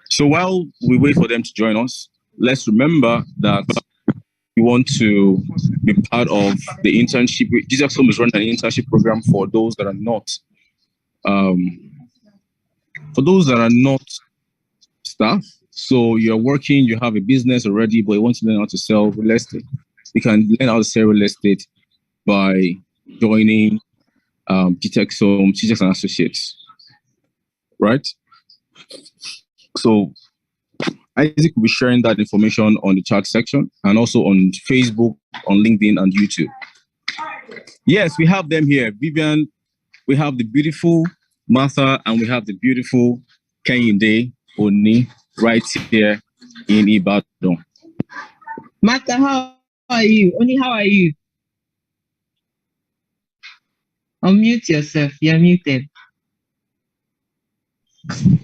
So while we wait for them to join us, let's remember that we want to be be part of the internship. GTEX Home is running an internship program for those that are not staff. So you're working, you have a business already, but you want to learn how to sell real estate. You can learn how to sell real estate by joining Gtext Home, GTEX and Associates, right? So Isaac will be sharing that information on the chat section and also on Facebook, on LinkedIn, and YouTube. Yes, we have them here. Vivian, we have the beautiful Martha, and we have the beautiful Kehinde Oni right here in Ibadan.
Martha, how are you? Oni, how are you? Unmute yourself. You're muted.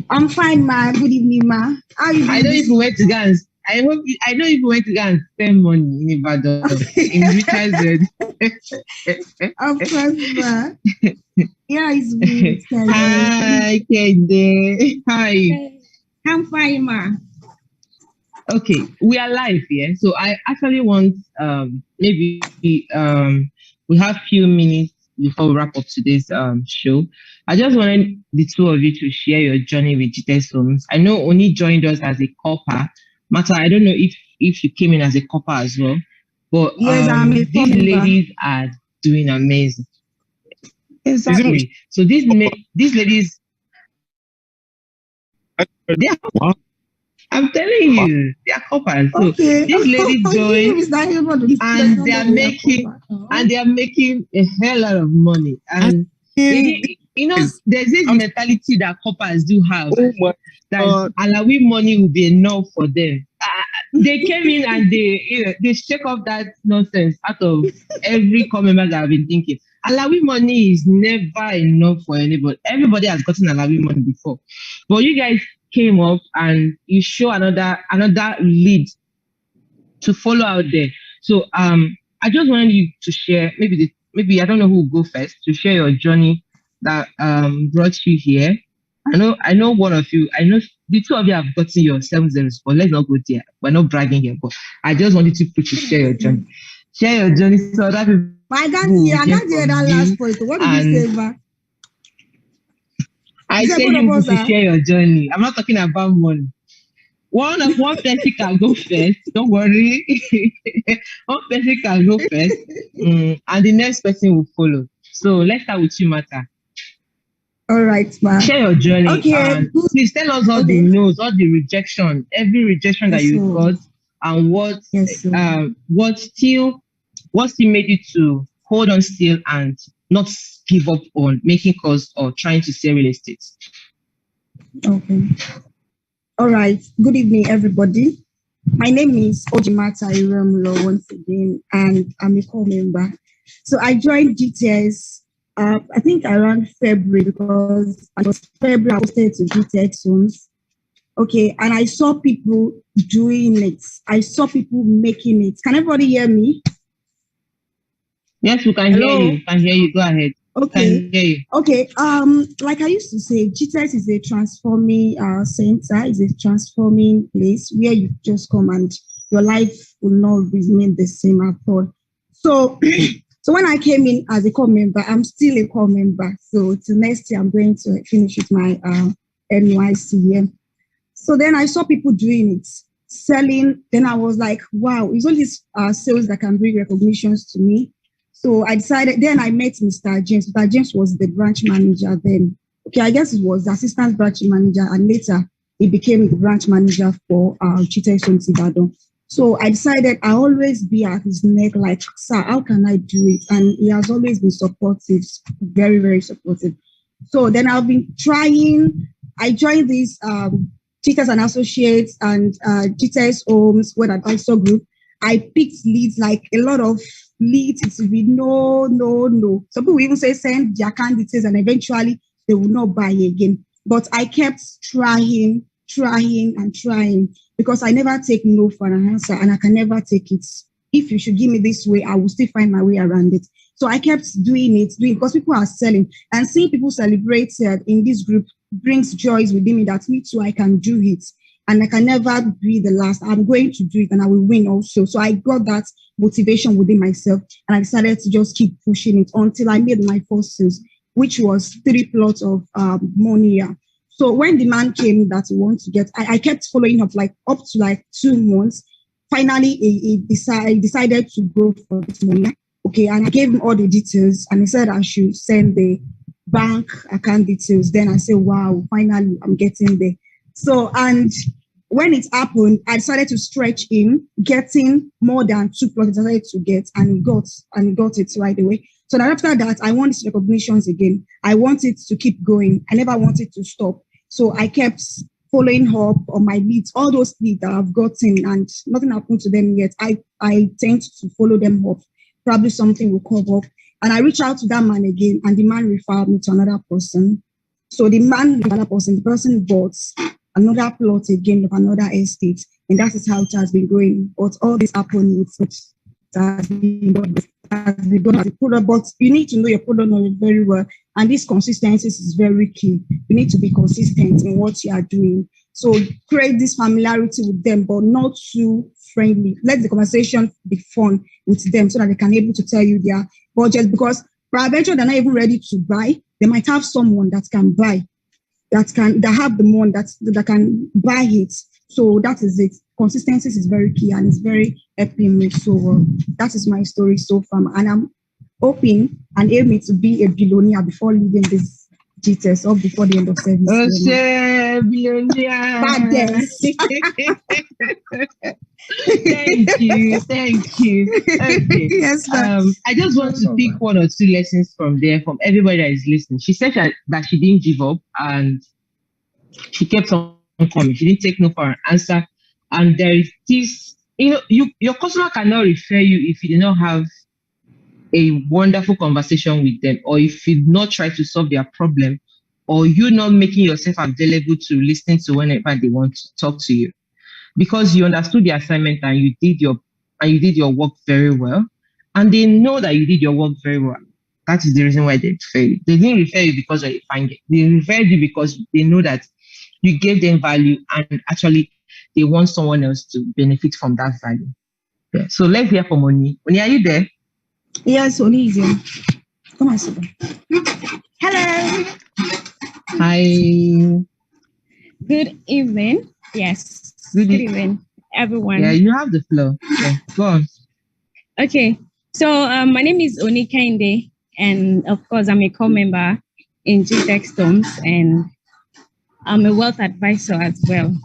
I'm fine, ma. Good evening, ma. How are you doing?
I know if you went to Gans. I know if you went to Gans, spend money in Ibadan. In Richardson.
Of course, ma. Yeah, it's me.
Hi, Kehinde. Hi.
I'm fine, ma.
Okay, we are live here. So I actually want maybe we have few minutes before we wrap up today's show. I just wanted the two of you to share your journey with GTEX Homes. I know Oni joined us as a copper. Martha, I don't know if you came in as a copper as well, but
yes,
these ladies are doing amazing. Exactly. So these ladies, I'm telling you, they are coppers. So
okay.
These ladies join and they are making a hell lot of money. And you know, there's this mentality that coppers do have that Alawi money will be enough for them. They came in and they shake off that nonsense out of every comment that I've been thinking. Alawi money is never enough for anybody. Everybody has gotten Alawi money before, but you guys came up and you show another lead to follow out there. So I just wanted you to share, maybe I don't know who will go first, to share your journey that brought you here. I know one of you, I know the two of you have gotten your 7-0, but let's not go there. We're not bragging here, but I just wanted you to share your journey. Share your journey so that people.
I can't hear that last point. What did you say, Eva?
I said you should share your journey. I'm not talking about money. One person can go first. Don't worry. One person can go first, and the next person will follow. So let's start with you, Martha.
All right, ma.
Share your journey.
Okay.
Please tell us all the no's, all the rejection, every rejection that you got, and what still made you to hold on still and not give up on making calls or trying to sell real estate.
Okay. All right. Good evening, everybody. My name is Ojimata Iremlo once again, and I'm a core member. So I joined GTS, I think around February, because it was February I posted to GTX Homes. Okay, and I saw people doing it. I saw people making it. Can everybody hear me?
Yes, we can hear you. Can hear you. Go ahead.
Okay.
Can hear you.
Okay. Like I used to say, GTEX is a transforming center, is a transforming place where you just come and your life will not remain the same at all. So, so when I came in as a core member, I'm still a core member. So till next year, I'm going to finish with my NYCM. So then I saw people doing it, selling. Then I was like, wow, it's all these sales that can bring recognitions to me. So I decided, then I met Mr. James. Mr. James was the branch manager then. Okay, I guess it was the assistant branch manager, and later he became the branch manager for GTEX Homes Ibadan. So I decided I always be at his neck, like, sir, how can I do it? And he has always been supportive, very, very supportive. So then I've been trying. I joined this GTEX and Associates and GTEX Homes Web Advisor Group. I picked leads, like a lot of leads. It will be no. Some people even say send their candidates and eventually they will not buy again. But I kept trying because I never take no for an answer, and I can never take it. If you should give me this way, I will still find my way around it. So I kept doing it because people are selling, and seeing people celebrate in this group brings joys within me that me too, I can do it. and I can never be the last. I'm going to do it and I will win also. So I got that motivation within myself and I decided to just keep pushing it until I made my first sales, which was 3 plots of money. So when the man came that he wanted to get, I kept following up up to 2 months. Finally, he decided to go for this money. Okay, and I gave him all the details and he said I should send the bank account details. Then I said, wow, finally I'm getting there. So, and when it happened, I decided to stretch him, getting more than 2 plots I decided to get, and he got it right away. So then after that, I wanted recognitions again. I wanted to keep going. I never wanted to stop. So I kept following up on my leads, all those leads that I've gotten, and nothing happened to them yet. I tend to follow them up. Probably something will come up. And I reached out to that man again, and the man referred me to another person. So the person bought another plot again of another estate, and that is how it has been going. But all this happened with it has been done as a product, but you need to know your product knowledge very well, and this consistency is very key. You need to be consistent in what you are doing. So create this familiarity with them, but not too friendly. Let the conversation be fun with them so that they can be able to tell you their budget, because peradventure they're not even ready to buy. They might have someone that can buy, that have the money that can buy it. So that is it. Consistency is very key and it's very helping me. So that is my story so far, and I'm hoping and aiming to be a billionaire before leaving this GTS or before the end of service.
Billionaire. Thank you. Okay.
Yes,
I just want to pick 1 or 2 lessons from everybody that is listening. She said that she didn't give up and she kept on coming. She didn't take no for an answer. And there is this, your customer cannot refer you if you do not have a wonderful conversation with them, or if you not try to solve their problem, or you not making yourself available to listen to whenever they want to talk to you, because you understood the assignment and you did your work very well, and they know that you did your work very well. That is the reason why they refer you. They didn't refer you because of a fine. They referred you because they know that you gave them value, and actually they want someone else to benefit from that value. Yeah. So let's hear from Oni. Oni, are you there?
Yes, Oni is here. Come on, Super. Hello.
Hi.
Good evening. Yes. Good evening, everyone.
Yeah, you have the floor. Yeah, go on.
Okay. So my name is Oni Kainde, and of course, I'm a core member in Gtext, and I'm a wealth advisor as well.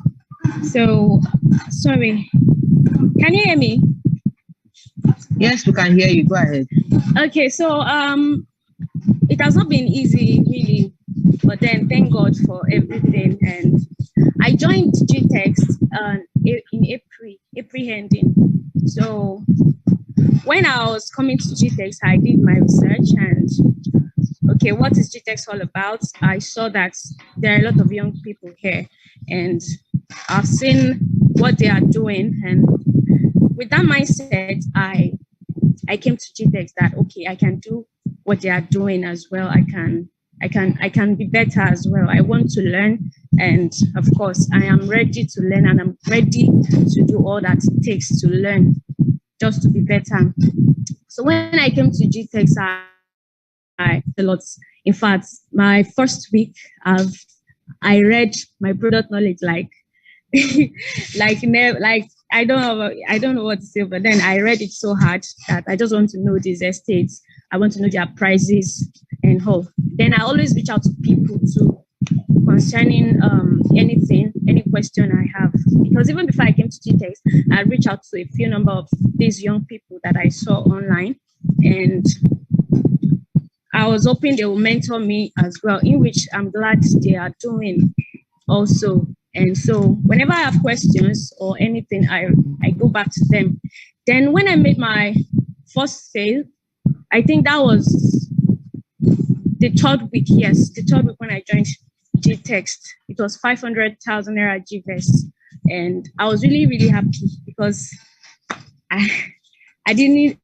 So, sorry, can you hear me?
Yes, we can hear you. Go ahead.
Okay, so it has not been easy, really, but then thank God for everything. And I joined Gtext in April ending. So when I was coming to Gtext, I did my research and okay, what is Gtext all about? I saw that there are a lot of young people here, and I've seen what they are doing, and with that mindset, I came to Gtext that okay, I can do what they are doing as well. I can be better as well. I want to learn, and of course, I am ready to learn, and I'm ready to do all that it takes to learn, just to be better. So when I came to Gtext, a lot. In fact, my first week, I read my product knowledge like I don't know what to say, but then I read it so hard that I just want to know these estates. I want to know their prices and all. Then I always reach out to people concerning anything, any question I have. Because even before I came to Gtext, I reached out to a few number of these young people that I saw online, and I was hoping they will mentor me as well, in which I'm glad they are doing also. And so whenever I have questions or anything, I go back to them. Then when I made my first sale, I think that was the 3rd week. Yes, the 3rd week when I joined Gtext. It was 500,000 naira GVest. And I was really, really happy because I didn't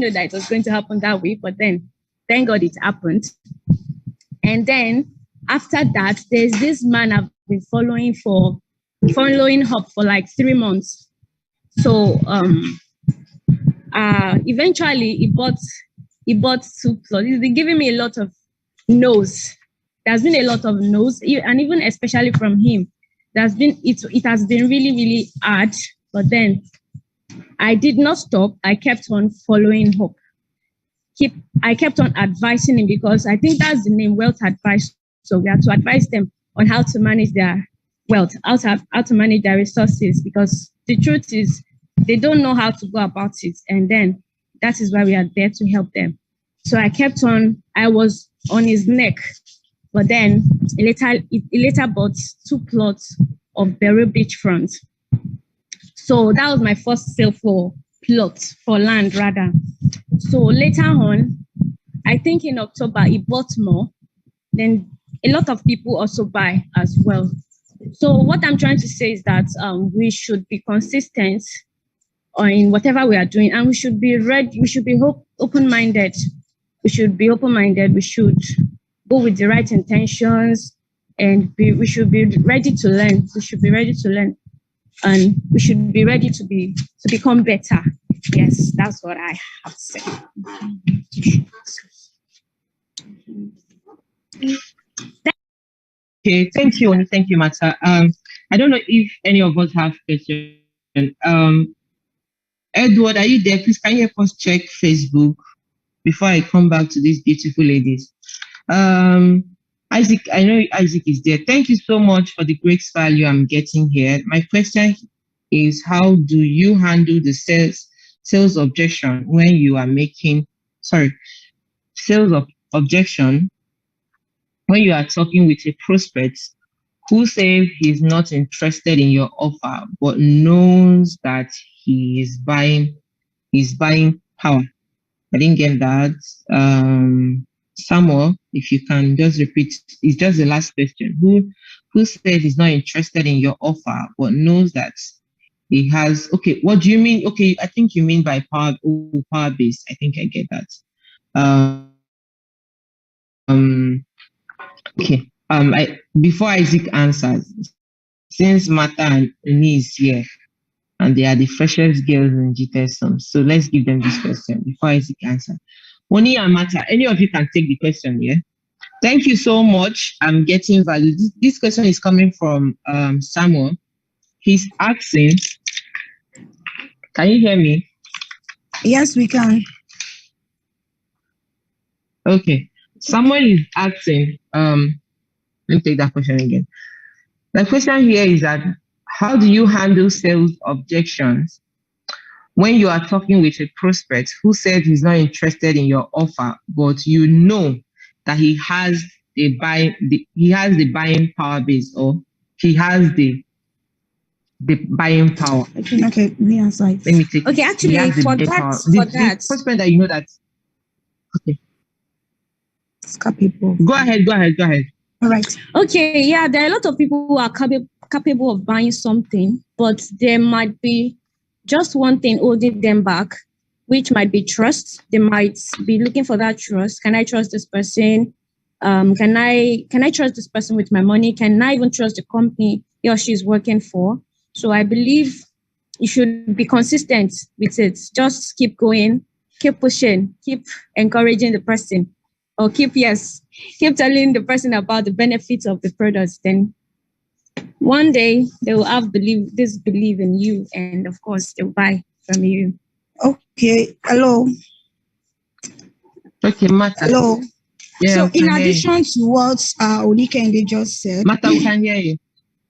know that it was going to happen that way, but then thank God it happened. And then after that, there's this man I've been following for following up for like 3 months. So eventually he bought 2 plots. He's been giving me a lot of no's. There's been a lot of no's, and even especially from him. It has been really, really hard. But then I did not stop. I kept on following up. I kept on advising him, because I think that's the name, wealth advice. So we have to advise them on how to manage their wealth, how to manage their resources, because the truth is they don't know how to go about it. And then that is why we are there to help them. So I was on his neck, but then he later bought 2 plots of Berry Beachfront. So that was my first sale for land rather. So later on, I think in October, he bought more. Then a lot of people also buy as well. So what I'm trying to say is that we should be consistent in whatever we are doing, and we should be ready. We should be open-minded. We should be open-minded. We should go with the right intentions, and we should be ready to learn. We should be ready to learn, and we should be ready to become better. Yes, that's what I have to say.
Okay, thank you, thank you, Mata. I don't know if any of us have questions. Edward, are you there? Please, can you help us check Facebook before I come back to these beautiful ladies? Isaac, I know Isaac is there. Thank you so much for the great value I'm getting here. My question is, how do you handle the sales objection when you are making, objection when you are talking with a prospect who says he's not interested in your offer, but knows that he's buying power? I didn't get that. Samuel, if you can just repeat, it's just the last question. Who says he's not interested in your offer, but knows that he has, okay, what do you mean? Okay, I think you mean by power base. I think I get that. Okay. Before Isaac answers, since Martha and Uni is here, and they are the freshest girls in Gtext, so let's give them this question before Isaac answers. Oni and Martha, any of you can take the question, yeah? Thank you so much. I'm getting value. This question is coming from Samuel. He's asking, can you hear me?
Yes, we can.
Okay. Someone is asking, let me take that question again. The question here is that, how do you handle sales objections when you are talking with a prospect who said he's not interested in your offer, but you know that he has the buying power base, or he has the buying power?
Okay, me answer.
Let me take.
Okay, actually,
the prospect that you know that. Okay.
Capable.
Go ahead.
All right.
Okay, yeah, there are a lot of people who are capable of buying something, but there might be just one thing holding them back, which might be trust. They might be looking for that trust. Can I trust this person? Can I trust this person with my money? Can I even trust the company he or she is working for? So I believe you should be consistent with it. Just keep going, keep pushing, keep encouraging the person, or keep telling the person about the benefits of the products. Then one day they will have belief in you, and of course they'll buy from you.
Okay. Hello.
Okay, Martha.
Hello.
Yeah,
so in addition to what Olikende just said,
Martha, we can hear you.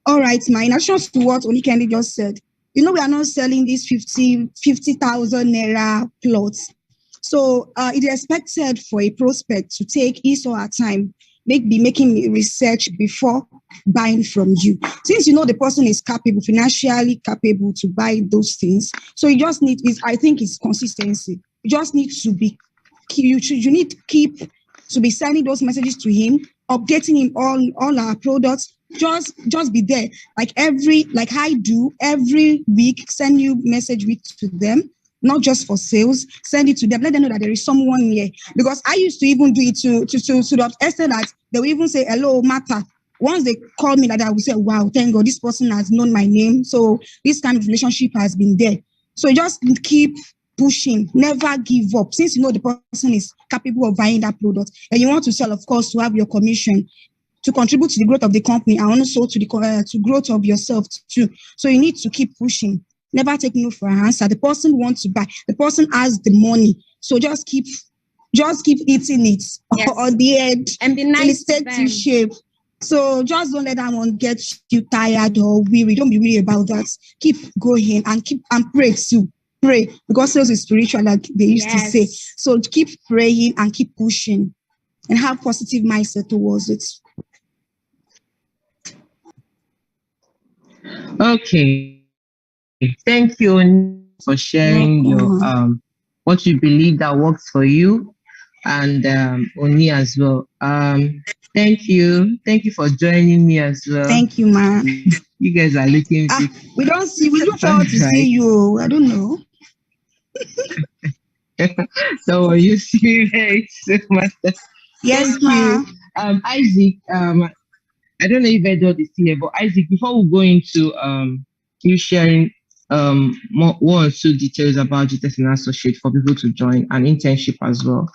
All right, in addition to what Olikende just said, we are not selling these 50,000 naira plots. So it is expected for a prospect to take his or her time, maybe making research before buying from you. Since the person is financially capable to buy those things, so you just need I think it's consistency. You just need to be, you need to keep to be sending those messages to him, updating him on all our products. Just be there, like I do every week, send you message week to them. Not just for sales, send it to them, let them know that there is someone here. Because I used to even do it to the extent that they will even say, hello, Martha, once they call me like that, I will say, wow, thank God, this person has known my name. So this kind of relationship has been there. So just keep pushing, never give up. Since you know the person is capable of buying that product and you want to sell, of course, to have your commission, to contribute to the growth of the company and also to the to growth of yourself too. So you need to keep pushing. Never take no for an answer. The person wants to buy. The person has the money. So just keep eating it or the end
and be nice
till it takes you shape. So just don't let that one get you tired or weary. Don't be weary about that. Keep going and pray too. Pray, because sales is spiritual, like they used to say. So keep praying and keep pushing and have positive mindset towards it.
Okay. Thank you for sharing your what you believe that works for you, and Oni as well. Thank you for joining me as well.
Thank you, man.
You guys are looking.
We look forward to see you. I don't know.
So you see very much.
Yes, ma'am.
Isaac. I don't know if Edward is here, but Isaac, before we go into you sharing one or two details about Gtext and Associate for people to join an internship as well.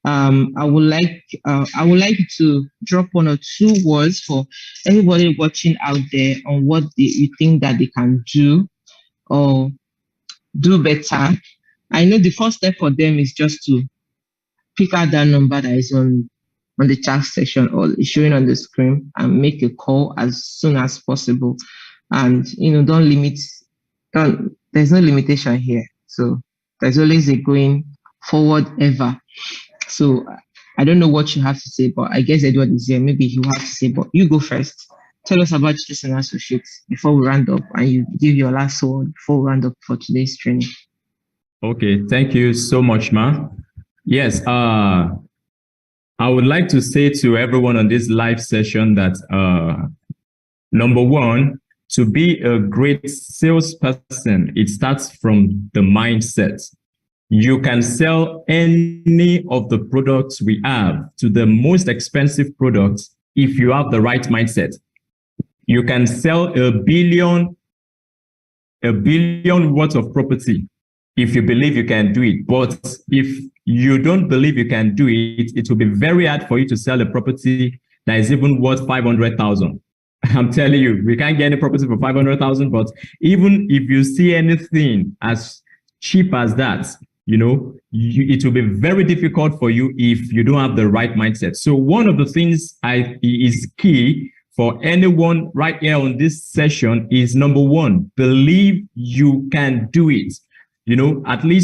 I would like you to drop one or two words for everybody watching out there on what you think that they can do or do better. I know the first step for them is just to pick out that number that is on the chat section or showing on the screen and make a call as soon as possible. And there's no limitation here. So there's always a going forward ever. So I don't know what you have to say, but I guess Edward is here. Maybe he will have to say, but you go first. Tell us about Gtext and Associates before we round up, and you give your last word before we round up for today's training.
Okay, thank you so much, Ma. Yes, I would like to say to everyone on this live session that number one, to be a great salesperson, it starts from the mindset. You can sell any of the products we have to the most expensive products if you have the right mindset. You can sell a billion worth of property if you believe you can do it. But if you don't believe you can do it, it will be very hard for you to sell a property that is even worth 500,000. I'm telling you, we can't get any property for 500,000, but even if you see anything as cheap as that, it will be very difficult for you if you don't have the right mindset. So one of the things is key for anyone right here on this session is number one, believe you can do it. At least